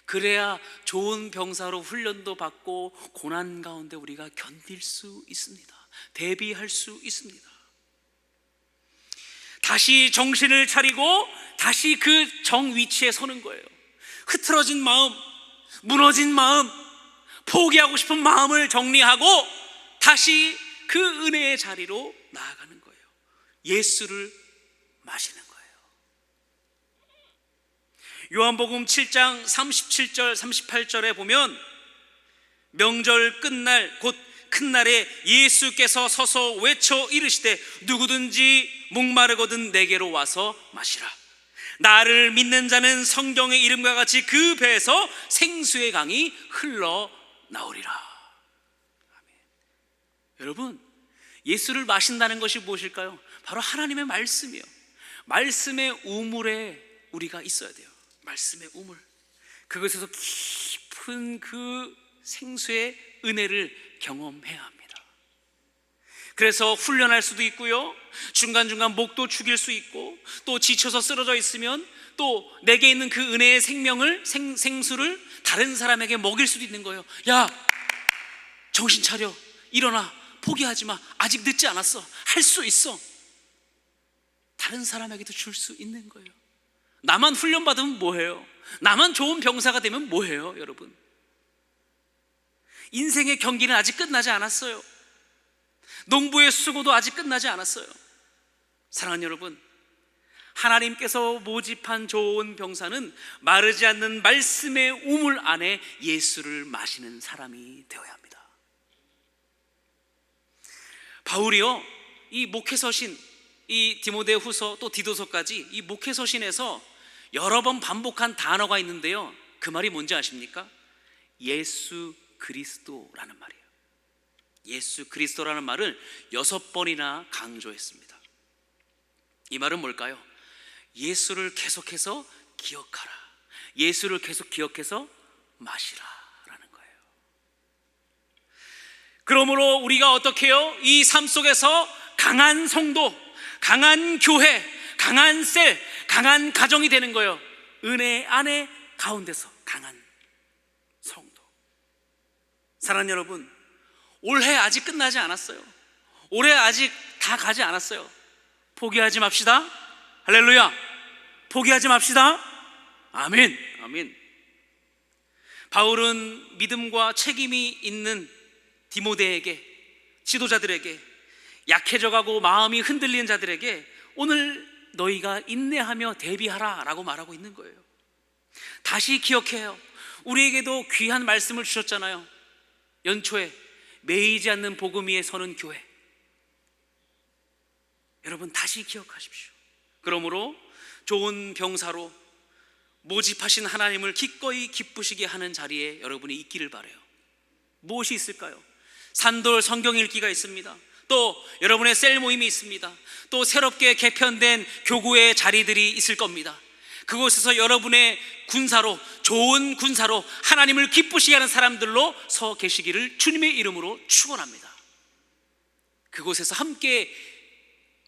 그래야 좋은 병사로 훈련도 받고 고난 가운데 우리가 견딜 수 있습니다. 대비할 수 있습니다. 다시 정신을 차리고 다시 그 정 위치에 서는 거예요. 흐트러진 마음, 무너진 마음, 포기하고 싶은 마음을 정리하고 다시 그 은혜의 자리로 나아가는 거예요. 예수를 마시는 거예요. 요한복음 7장 37절 38절에 보면 명절 끝날 곧 큰 날에 예수께서 서서 외쳐 이르시되 누구든지 목마르거든 내게로 와서 마시라. 나를 믿는 자는 성경의 이름과 같이 그 배에서 생수의 강이 흘러나오리라. 아멘. 여러분, 예수를 마신다는 것이 무엇일까요? 바로 하나님의 말씀이에요. 말씀의 우물에 우리가 있어야 돼요. 말씀의 우물, 그것에서 깊은 그 생수의 은혜를 경험해야 합니다. 그래서 훈련할 수도 있고요, 중간중간 목도 축일 수 있고, 또 지쳐서 쓰러져 있으면 또 내게 있는 그 은혜의 생명을, 생수를 다른 사람에게 먹일 수도 있는 거예요. 야, 정신 차려, 일어나, 포기하지 마, 아직 늦지 않았어, 할 수 있어. 다른 사람에게도 줄 수 있는 거예요. 나만 훈련받으면 뭐해요? 나만 좋은 병사가 되면 뭐해요? 여러분, 인생의 경기는 아직 끝나지 않았어요. 농부의 수고도 아직 끝나지 않았어요. 사랑하는 여러분, 하나님께서 모집한 좋은 병사는 마르지 않는 말씀의 우물 안에 예수를 마시는 사람이 되어야 합니다. 바울이요, 이 목회서신, 이 디모데 후서 또 디도서까지 이 목회서신에서 여러 번 반복한 단어가 있는데요, 그 말이 뭔지 아십니까? 예수 그리스도라는 말이에요. 예수 그리스도라는 말을 6번이나 강조했습니다. 이 말은 뭘까요? 예수를 계속해서 기억하라, 예수를 계속 기억해서 마시라 라는 거예요. 그러므로 우리가 어떻게 해요? 이 삶 속에서 강한 성도, 강한 교회, 강한 셀, 강한 가정이 되는 거예요. 은혜 안에 가운데서 강한 성도. 사랑하는 여러분, 올해 아직 끝나지 않았어요. 올해 아직 다 가지 않았어요. 포기하지 맙시다. 할렐루야. 포기하지 맙시다. 아멘. 아멘. 바울은 믿음과 책임이 있는 디모데에게, 지도자들에게, 약해져가고 마음이 흔들리는 자들에게 오늘 너희가 인내하며 대비하라 라고 말하고 있는 거예요. 다시 기억해요. 우리에게도 귀한 말씀을 주셨잖아요. 연초에 매이지 않는 복음 위에 서는 교회. 여러분 다시 기억하십시오. 그러므로 좋은 병사로 모집하신 하나님을 기꺼이 기쁘시게 하는 자리에 여러분이 있기를 바라요. 무엇이 있을까요? 산돌 성경 읽기가 있습니다. 또 여러분의 셀 모임이 있습니다. 또 새롭게 개편된 교구의 자리들이 있을 겁니다. 그곳에서 여러분의 군사로, 좋은 군사로 하나님을 기쁘시게 하는 사람들로 서 계시기를 주님의 이름으로 축원합니다. 그곳에서 함께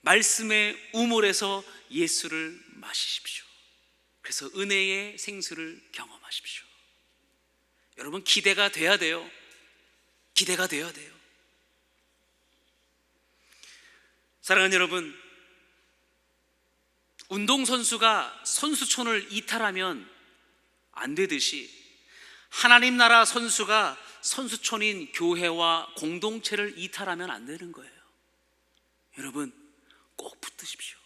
말씀의 우물에서 예수를 마시십시오. 그래서 은혜의 생수를 경험하십시오. 여러분 기대가 돼야 돼요. 기대가 돼야 돼요. 사랑하는 여러분, 운동선수가 선수촌을 이탈하면 안 되듯이 하나님 나라 선수가 선수촌인 교회와 공동체를 이탈하면 안 되는 거예요. 여러분 꼭 붙으십시오.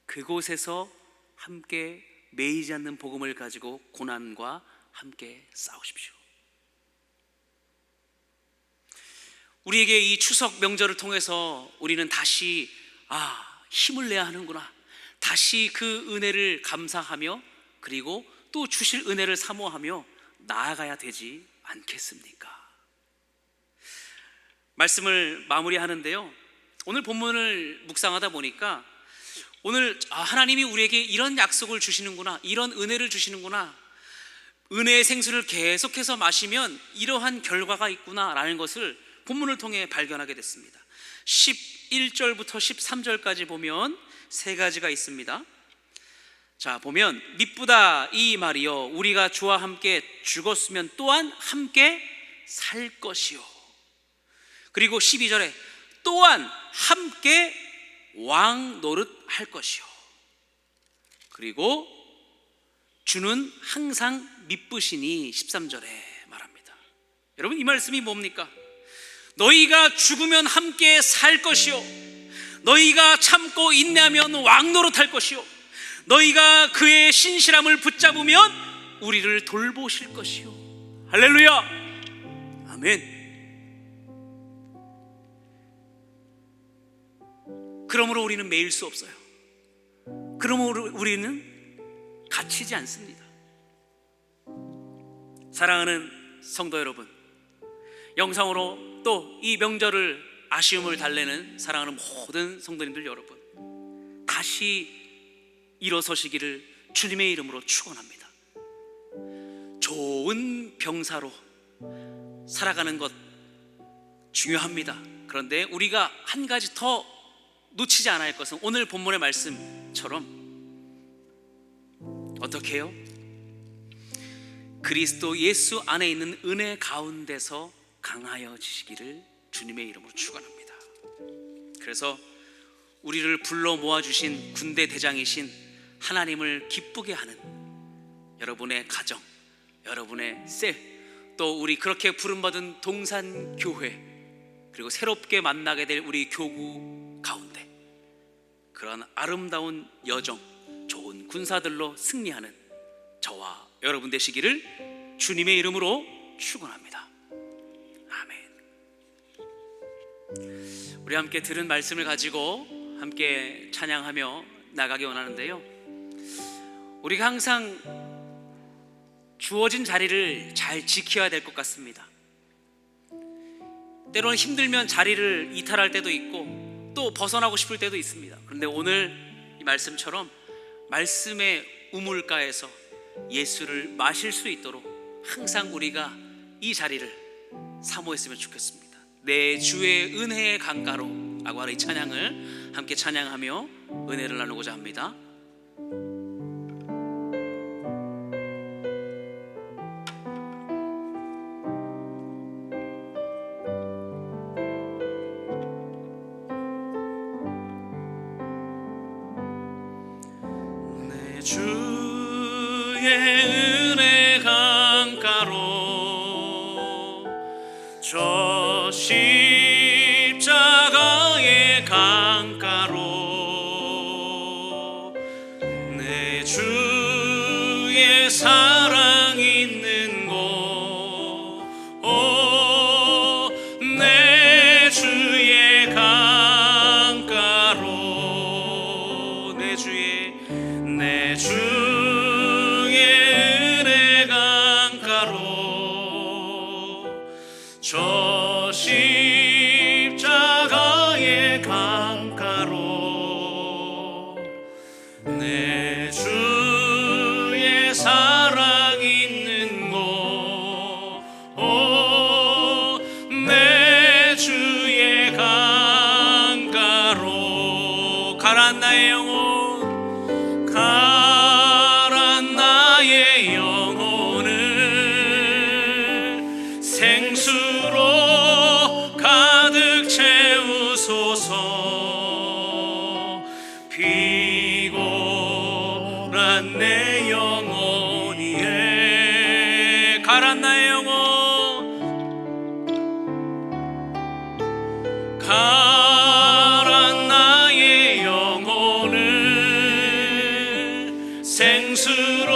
그곳에서 함께 매이지 않는 복음을 가지고 고난과 함께 싸우십시오. 우리에게 이 추석 명절을 통해서 우리는 다시 힘을 내야 하는구나, 다시 그 은혜를 감사하며 그리고 또 주실 은혜를 사모하며 나아가야 되지 않겠습니까? 말씀을 마무리하는데요, 오늘 본문을 묵상하다 보니까 오늘 하나님이 우리에게 이런 약속을 주시는구나, 이런 은혜를 주시는구나, 은혜의 생수를 계속해서 마시면 이러한 결과가 있구나라는 것을 본문을 통해 발견하게 됐습니다. 11절부터 13절까지 보면 세 가지가 있습니다. 자, 보면 미쁘다 이 말이요, 우리가 주와 함께 죽었으면 또한 함께 살 것이요. 그리고 12절에 또한 함께 왕 노릇 할 것이요. 그리고 주는 항상 미쁘시니 13절에 말합니다. 여러분 이 말씀이 뭡니까? 너희가 죽으면 함께 살 것이요, 너희가 참고 인내하면 왕 노릇할 것이요, 너희가 그의 신실함을 붙잡으면 우리를 돌보실 것이요. 할렐루야, 아멘. 그러므로 우리는 매일 수 없어요. 그러므로 우리는 갇히지 않습니다. 사랑하는 성도 여러분, 영상으로 또 이 명절을 아쉬움을 달래는 사랑하는 모든 성도님들 여러분, 다시 일어서시기를 주님의 이름으로 축원합니다. 좋은 병사로 살아가는 것 중요합니다. 그런데 우리가 한 가지 더 놓치지 않아야 할 것은 오늘 본문의 말씀처럼 어떻게 해요? 그리스도 예수 안에 있는 은혜 가운데서 강하여지시기를 주님의 이름으로 축원합니다. 그래서 우리를 불러 모아주신 군대 대장이신 하나님을 기쁘게 하는 여러분의 가정, 여러분의 셀, 또 우리 그렇게 부름받은 동산교회, 그리고 새롭게 만나게 될 우리 교구 가운데 그런 아름다운 여정, 좋은 군사들로 승리하는 저와 여러분 되시기를 주님의 이름으로 축원합니다. 아멘. 우리 함께 들은 말씀을 가지고 함께 찬양하며 나가기 원하는데요, 우리가 항상 주어진 자리를 잘 지켜야 될 것 같습니다. 때로는 힘들면 자리를 이탈할 때도 있고 또 벗어나고 싶을 때도 있습니다. 그런데 오늘 이 말씀처럼 말씀의 우물가에서 예수를 마실 수 있도록 항상 우리가 이 자리를 사모했으면 좋겠습니다. 내 주의 은혜의 강가로 라고 하는 이 찬양을 함께 찬양하며 은혜를 나누고자 합니다. 내 주의 은혜 강가로 저 십자가의 강가로 내 주의 사랑 있는 곳 내 주의 강가로 내 주의 은혜 강가로 저 십자가의 강가로 내 주의 사랑 있는 곳 내 주의 강가로 가란 나의 영혼 가란 나의 영혼을 생수로 가득 채우소서 피곤한 내 영혼이에 가란 나의 영혼 가란 나의 영혼을 생수로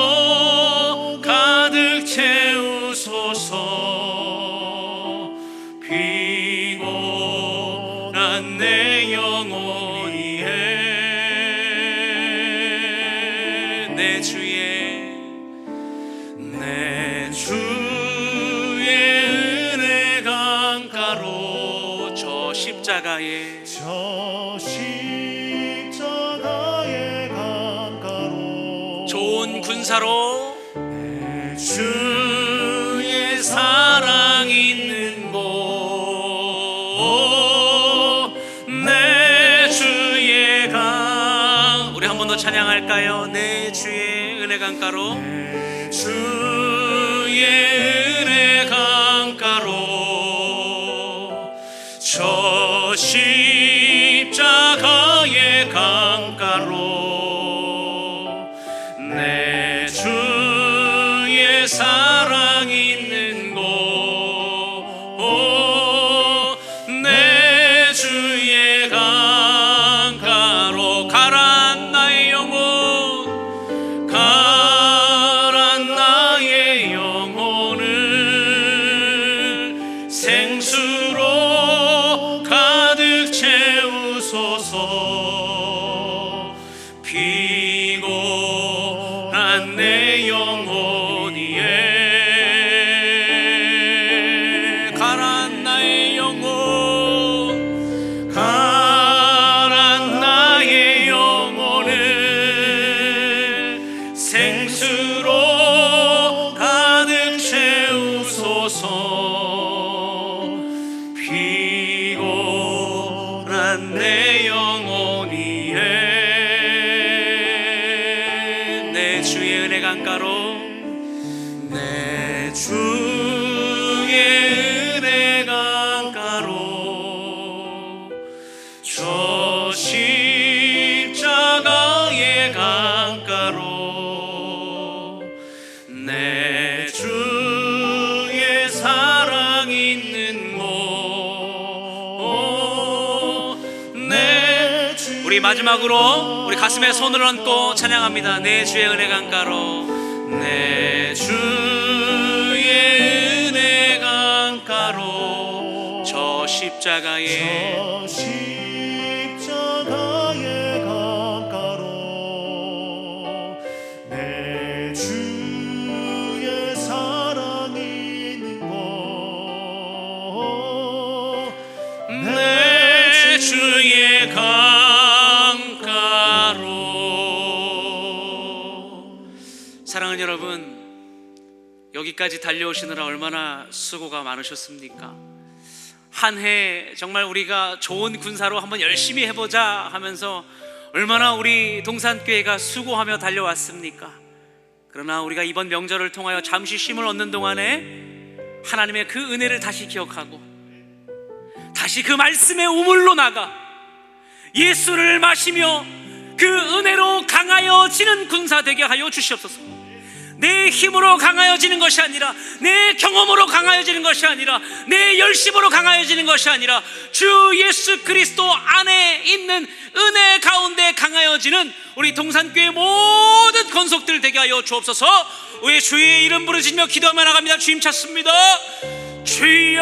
가득 채우소서 피곤한 내 영혼이에 내 주의 은혜 강가로 저 십자가의 좋은 군사로 내 주의 사랑 있는 곳 내 주의 강 우리 한 번 더 찬양할까요? 내 주의 은혜 강가로 내 주의 은혜 강가로 저 십자가의 강가로 내 주의 사랑 있는 곳 내 주의 강가로 가란 나의 영혼 가란 나의 영혼을 생수로 가득 채우소서 피곤한 내 영혼이에 가란 나의 영혼 가란 나의 영혼을 생수로 가득 채우소서 피곤한 내 영혼이에 내 주의 은혜 강가로 내 주의 은혜 강가로 저 십자가의 강가로 내 주의 사랑 있는 곳 내 우리 마지막으로 우리 가슴에 손을 얹고 찬양합니다. 내 주의 은혜 강가로 내 주의 은혜 강가로 저 십자가의 강가로 내 주의 사랑 있는 곳 내 주의 강가로 사랑하는 여러분 여기까지 달려오시느라 얼마나 수고가 많으셨습니까? 한 해 정말 우리가 좋은 군사로 한번 열심히 해보자 하면서 얼마나 우리 동산교회가 수고하며 달려왔습니까? 그러나 우리가 이번 명절을 통하여 잠시 쉼을 얻는 동안에 하나님의 그 은혜를 다시 기억하고 다시 그 말씀의 우물로 나가 예수를 마시며 그 은혜로 강하여지는 군사 되게 하여 주시옵소서. 내 힘으로 강하여지는 것이 아니라 내 경험으로 강하여지는 것이 아니라 내 열심으로 강하여지는 것이 아니라 주 예수 그리스도 안에 있는 은혜 가운데 강하여지는 우리 동산교회 모든 권속들 되게 하여 주옵소서. 왜 주의 이름 부르짖며 기도하며 나갑니다. 주님 찾습니다. 주여.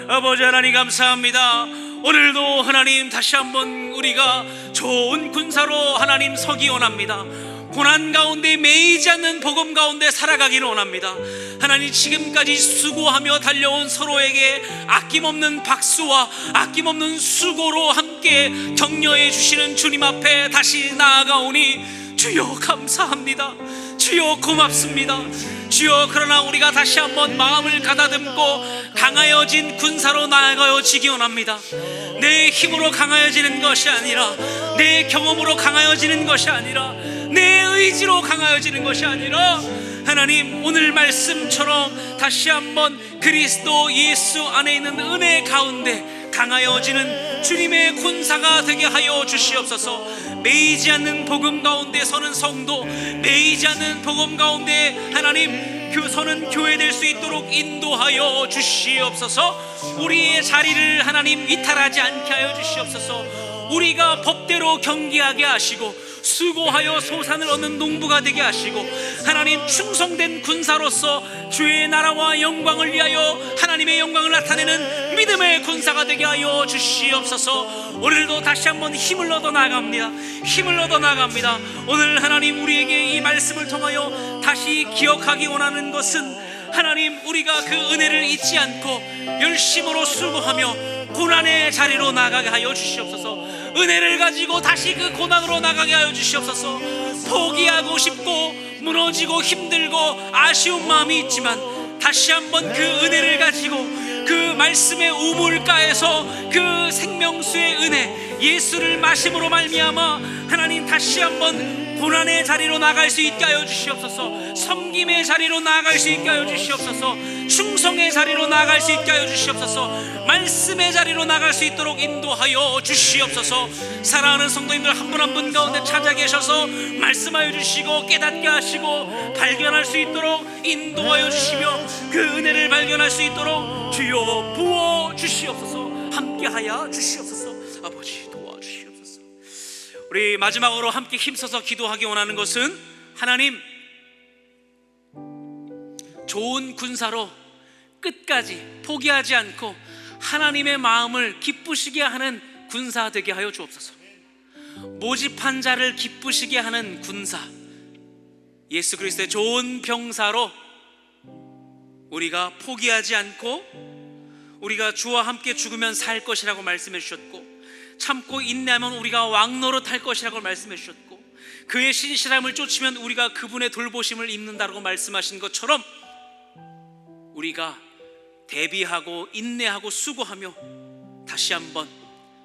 아버지 하나님 감사합니다. 오늘도 하나님 다시 한번 우리가 좋은 군사로 하나님 서기 원합니다. 고난 가운데 매이지 않는 복음 가운데 살아가기를 원합니다. 하나님 지금까지 수고하며 달려온 서로에게 아낌없는 박수와 아낌없는 수고로 함께 격려해 주시는 주님 앞에 다시 나아가오니 주여 감사합니다. 주여 고맙습니다. 주여, 그러나 우리가 다시 한번 마음을 가다듬고 강하여진 군사로 나아가어지기 원합니다. 내 힘으로 강하여지는 것이 아니라, 내 경험으로 강하여지는 것이 아니라, 내 의지로 강하여지는 것이 아니라, 하나님 오늘 말씀처럼 다시 한번 그리스도 예수 안에 있는 은혜 가운데 강하여지는 주님의 군사가 되게 하여 주시옵소서. 매이지 않는 복음 가운데 서는 성도, 매이지 않는 복음 가운데 하나님 서는 교회 될 수 있도록 인도하여 주시옵소서. 우리의 자리를 하나님 이탈하지 않게 하여 주시옵소서. 우리가 법대로 경기하게 하시고 수고하여 소산을 얻는 농부가 되게 하시고, 하나님 충성된 군사로서 주의 나라와 영광을 위하여 하나님의 영광을 나타내는 믿음의 군사가 되게 하여 주시옵소서. 오늘도 다시 한번 힘을 얻어 나갑니다. 힘을 얻어 나갑니다. 오늘 하나님 우리에게 이 말씀을 통하여 다시 기억하기 원하는 것은, 하나님 우리가 그 은혜를 잊지 않고 열심으로 수고하며 고난의 자리로 나가게 하여 주시옵소서. 은혜를 가지고 다시 그 고난으로 나가게 하여 주시옵소서. 포기하고 싶고 무너지고 힘들고 아쉬운 마음이 있지만 다시 한번 그 은혜를 가지고 그 말씀의 우물가에서 그 생명수의 은혜 예수를 마심으로 말미암아 하나님 다시 한번 고난의 자리로 나갈 수 있게 하여 주시옵소서. 섬김의 자리로 나아갈 수 있게 하여 주시옵소서. 충성의 자리로 나아갈 수 있게 하여 주시옵소서. 말씀의 자리로 나갈 수 있도록 인도하여 주시옵소서. 사랑하는 성도님들 한 분 한 분 가운데 찾아 계셔서 말씀하여 주시고 깨닫게 하시고 발견할 수 있도록 인도하여 주시며 그 은혜를 발견할 수 있도록 주여 부어 주시옵소서. 함께하여 주시옵소서. 아버지 도와주시옵소서. 우리 마지막으로 함께 힘써서 기도하기 원하는 것은, 하나님 좋은 군사로 끝까지 포기하지 않고 하나님의 마음을 기쁘시게 하는 군사 되게 하여 주옵소서. 모집한 자를 기쁘시게 하는 군사, 예수 그리스도의 좋은 병사로 우리가 포기하지 않고, 우리가 주와 함께 죽으면 살 것이라고 말씀해 주셨고, 참고 인내하면 우리가 왕노릇 할 것이라고 말씀해 주셨고, 그의 신실함을 쫓으면 우리가 그분의 돌보심을 입는다고 말씀하신 것처럼, 우리가 대비하고 인내하고 수고하며 다시 한번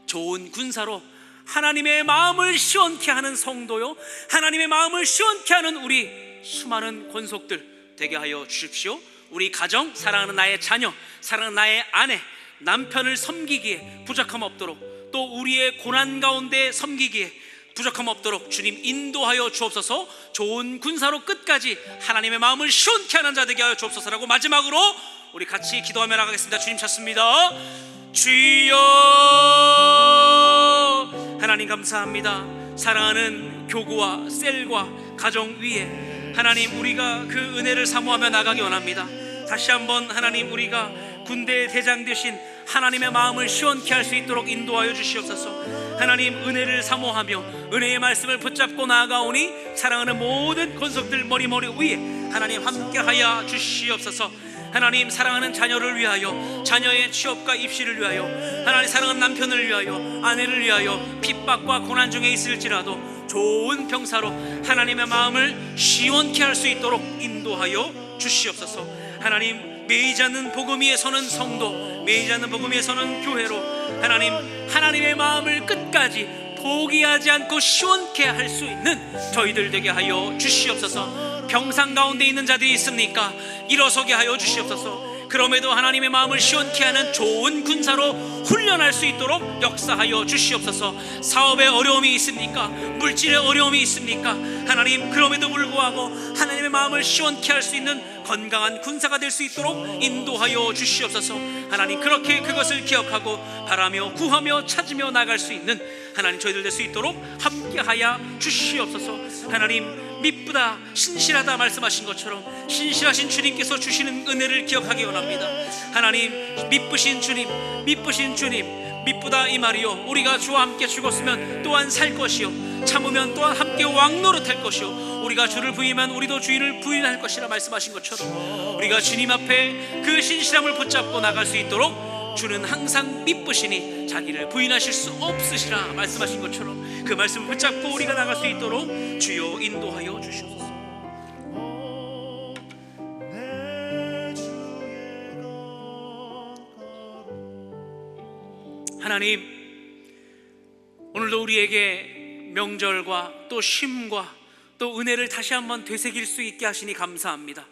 좋은 군사로 하나님의 마음을 시원케 하는 성도요, 하나님의 마음을 시원케 하는 우리 수많은 권속들 되게 하여 주십시오. 우리 가정, 사랑하는 나의 자녀, 사랑하는 나의 아내, 남편을 섬기기에 부족함 없도록, 또 우리의 고난 가운데 섬기기에 부족함 없도록 주님 인도하여 주옵소서. 좋은 군사로 끝까지 하나님의 마음을 시원케 하는 자 되게 하여 주옵소서라고 마지막으로 우리 같이 기도하며 나가겠습니다. 주님 찾습니다. 주여. 하나님 감사합니다. 사랑하는 교구와 셀과 가정 위에 하나님 우리가 그 은혜를 사모하며 나가기 원합니다. 다시 한번 하나님 우리가 군대의 대장 되신 하나님의 마음을 시원케 할 수 있도록 인도하여 주시옵소서. 하나님 은혜를 사모하며 은혜의 말씀을 붙잡고 나아가오니 사랑하는 모든 권속들 머리 위에 하나님 함께하여 주시옵소서. 하나님 사랑하는 자녀를 위하여, 자녀의 취업과 입시를 위하여, 하나님 사랑하는 남편을 위하여, 아내를 위하여 핍박과 고난 중에 있을지라도 좋은 병사로 하나님의 마음을 시원케 할 수 있도록 인도하여 주시옵소서. 하나님 매이지 않는 복음 위에 서는 성도, 매이지 않는 복음 위에 서는 교회로 하나님 하나님의 마음을 끝까지 포기하지 않고 시원케 할 수 있는 저희들 되게 하여 주시옵소서. 병상 가운데 있는 자들이 있습니까? 일어서게 하여 주시옵소서. 그럼에도 하나님의 마음을 시원케 하는 좋은 군사로 훈련할 수 있도록 역사하여 주시옵소서. 사업에 어려움이 있습니까? 물질에 어려움이 있습니까? 하나님 그럼에도 불구하고 하나님의 마음을 시원케 할 수 있는 건강한 군사가 될 수 있도록 인도하여 주시옵소서. 하나님, 그렇게 그것을 기억하고 바라며 구하며 찾으며 나갈 수 있는 하나님 저희들 될 수 있도록 함께하여 주시옵소서. 하나님, 미쁘다 신실하다 말씀하신 것처럼 신실하신 주님께서 주시는 은혜를 기억하기 원합니다. 하나님, 미쁘신 주님, 미쁘신 주님, 미쁘다 이 말이요, 우리가 주와 함께 죽었으면 또한 살 것이요, 참으면 또한 함께 왕노릇할 것이요, 우리가 주를 부인하면 우리도 주인을 부인할 것이라 말씀하신 것처럼 우리가 주님 앞에 그 신실함을 붙잡고 나갈 수 있도록 주는 항상 미쁘시니 자기를 부인하실 수 없으시라 말씀하신 것처럼 그 말씀을 붙잡고 우리가 나갈 수 있도록 주여 인도하여 주시옵소서. 하나님, 오늘도 우리에게 명절과 또 쉼과 또 은혜를 다시 한번 되새길 수 있게 하시니 감사합니다.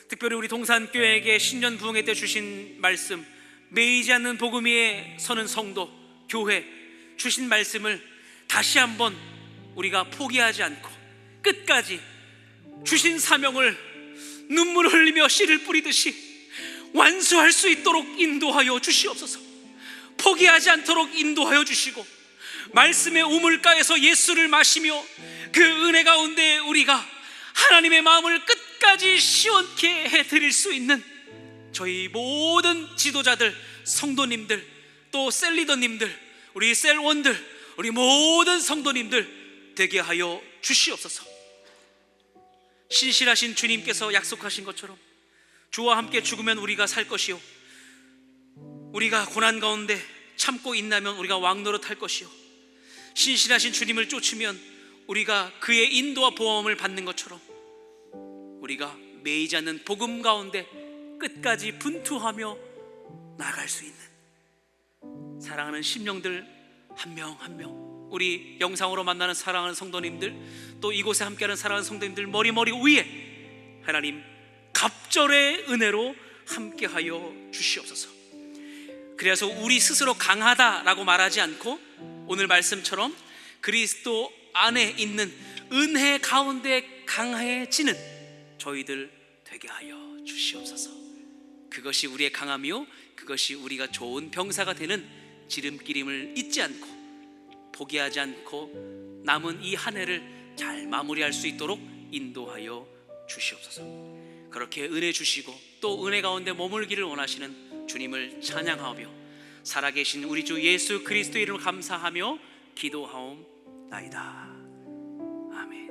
특별히 우리 동산교회에게 신년 부흥회 때 주신 말씀, 매이지 않는 복음 위에 서는 성도, 교회 주신 말씀을 다시 한번 우리가 포기하지 않고 끝까지 주신 사명을 눈물을 흘리며 씨를 뿌리듯이 완수할 수 있도록 인도하여 주시옵소서. 포기하지 않도록 인도하여 주시고 말씀의 우물가에서 예수를 마시며 그 은혜 가운데 우리가 하나님의 마음을 끝까지 시원케 해드릴 수 있는 저희 모든 지도자들, 성도님들, 또 셀리더님들, 우리 셀원들, 우리 모든 성도님들 되게 하여 주시옵소서. 신실하신 주님께서 약속하신 것처럼 주와 함께 죽으면 우리가 살 것이요, 우리가 고난 가운데 참고 있나면 우리가 왕노릇할 것이요, 신실하신 주님을 쫓으면 우리가 그의 인도와 보험을 받는 것처럼 우리가 매이지 않는 복음 가운데 끝까지 분투하며 나아갈 수 있는 사랑하는 심령들 한 명 한 명, 우리 영상으로 만나는 사랑하는 성도님들, 또 이곳에 함께하는 사랑하는 성도님들 머리 위에 하나님 갑절의 은혜로 함께하여 주시옵소서. 그래서 우리 스스로 강하다라고 말하지 않고 오늘 말씀처럼 그리스도 안에 있는 은혜 가운데 강해지는 저희들 되게 하여 주시옵소서. 그것이 우리의 강함이요, 그것이 우리가 좋은 병사가 되는 지름길임을 잊지 않고 포기하지 않고 남은 이 한 해를 잘 마무리할 수 있도록 인도하여 주시옵소서. 그렇게 은혜 주시고 또 은혜 가운데 머물기를 원하시는 주님을 찬양하며 살아계신 우리 주 예수 그리스도 이름을 감사하며 기도하옵나이다. 아멘.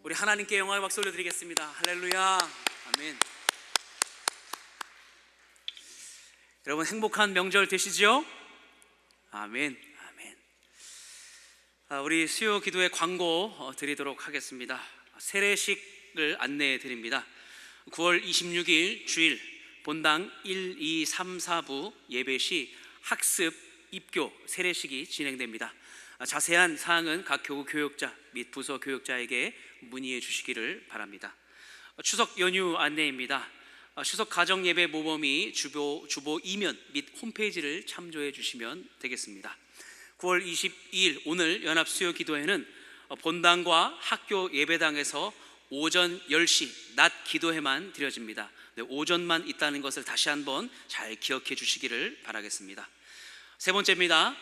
우리 하나님께 영광의 박수 올려드리겠습니다. 할렐루야. 아멘. 여러분 행복한 명절 되시죠? 아멘. 아멘. 우리 수요 기도의 광고 드리도록 하겠습니다. 세례식을 안내해 드립니다. 9월 26일 주일 본당 1, 2, 3, 4부 예배 시 학습, 입교, 세례식이 진행됩니다. 자세한 사항은 각 교구 교역자 및 부서 교역자에게 문의해 주시기를 바랍니다. 추석 연휴 안내입니다. 추석 가정 예배 모범이 주보 이면 및 홈페이지를 참조해 주시면 되겠습니다. 9월 22일 오늘 연합 수요 기도회는 본당과 학교 예배당에서 오전 10시 낮 기도회만 드려집니다. 오전만 있다는 것을 다시 한번 잘 기억해 주시기를 바라겠습니다. 세 번째입니다.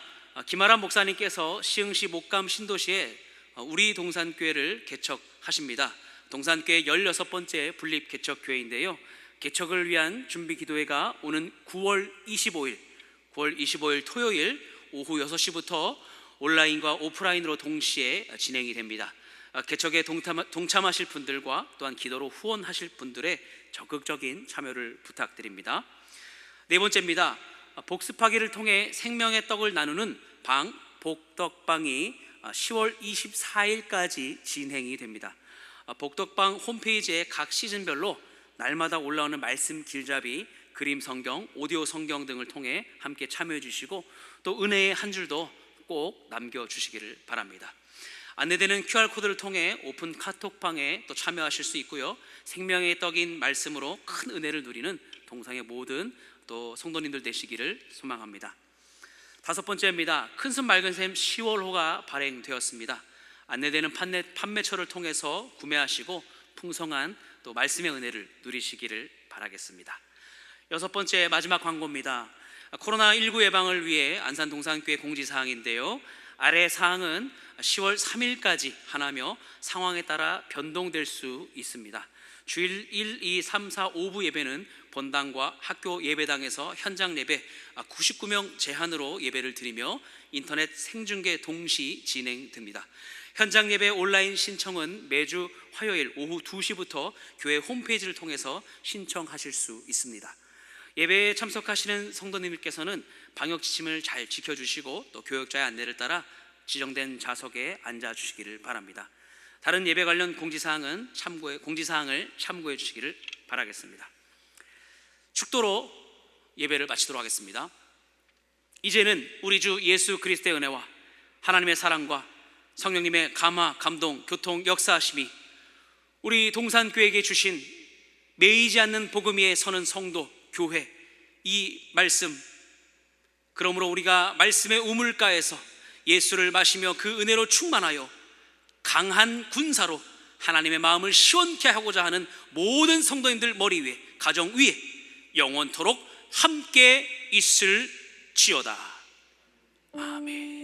김아람 목사님께서 시흥시 목감 신도시에 우리 동산교회를 개척하십니다. 동산교회 16번째 분립 개척교회인데요, 개척을 위한 준비 기도회가 오는 9월 25일 토요일 오후 6시부터 온라인과 오프라인으로 동시에 진행이 됩니다. 개척에 동참하실 분들과 또한 기도로 후원하실 분들의 적극적인 참여를 부탁드립니다. 네 번째입니다. 복습하기를 통해 생명의 떡을 나누는 방 복덕방이 10월 24일까지 진행이 됩니다. 복덕방 홈페이지에 각 시즌별로 날마다 올라오는 말씀 길잡이, 그림 성경, 오디오 성경 등을 통해 함께 참여해 주시고 또 은혜의 한 줄도 꼭 남겨주시기를 바랍니다. 안내되는 QR코드를 통해 오픈 카톡방에 또 참여하실 수 있고요, 생명의 떡인 말씀으로 큰 은혜를 누리는 동상의 모든 또 성도님들 되시기를 소망합니다. 다섯 번째입니다. 큰숨 맑은 샘 10월호가 발행되었습니다. 안내되는 판매처를 통해서 구매하시고 풍성한 또 말씀의 은혜를 누리시기를 바라겠습니다. 여섯 번째 마지막 광고입니다. 코로나19 예방을 위해 안산동산교회 공지사항인데요, 아래 사항은 10월 3일까지 하나며 상황에 따라 변동될 수 있습니다. 주일 1, 2, 3, 4, 5부 예배는 본당과 학교 예배당에서 현장 예배 99명 제한으로 예배를 드리며 인터넷 생중계 동시 진행됩니다. 현장 예배 온라인 신청은 매주 화요일 오후 2시부터 교회 홈페이지를 통해서 신청하실 수 있습니다. 예배에 참석하시는 성도님들께서는 방역 지침을 잘 지켜주시고 또 교역자의 안내를 따라 지정된 좌석에 앉아주시기를 바랍니다. 다른 예배 관련 공지사항을 참고해 주시기를 바라겠습니다. 축도로 예배를 마치도록 하겠습니다. 이제는 우리 주 예수 그리스도의 은혜와 하나님의 사랑과 성령님의 감화, 감동, 교통, 역사하심이 우리 동산교회에게 주신 매이지 않는 복음 위에 서는 성도, 교회, 이 말씀, 그러므로 우리가 말씀의 우물가에서 예수를 마시며 그 은혜로 충만하여 강한 군사로 하나님의 마음을 시원케 하고자 하는 모든 성도님들 머리 위에, 가정 위에 영원토록 함께 있을지어다. 아멘.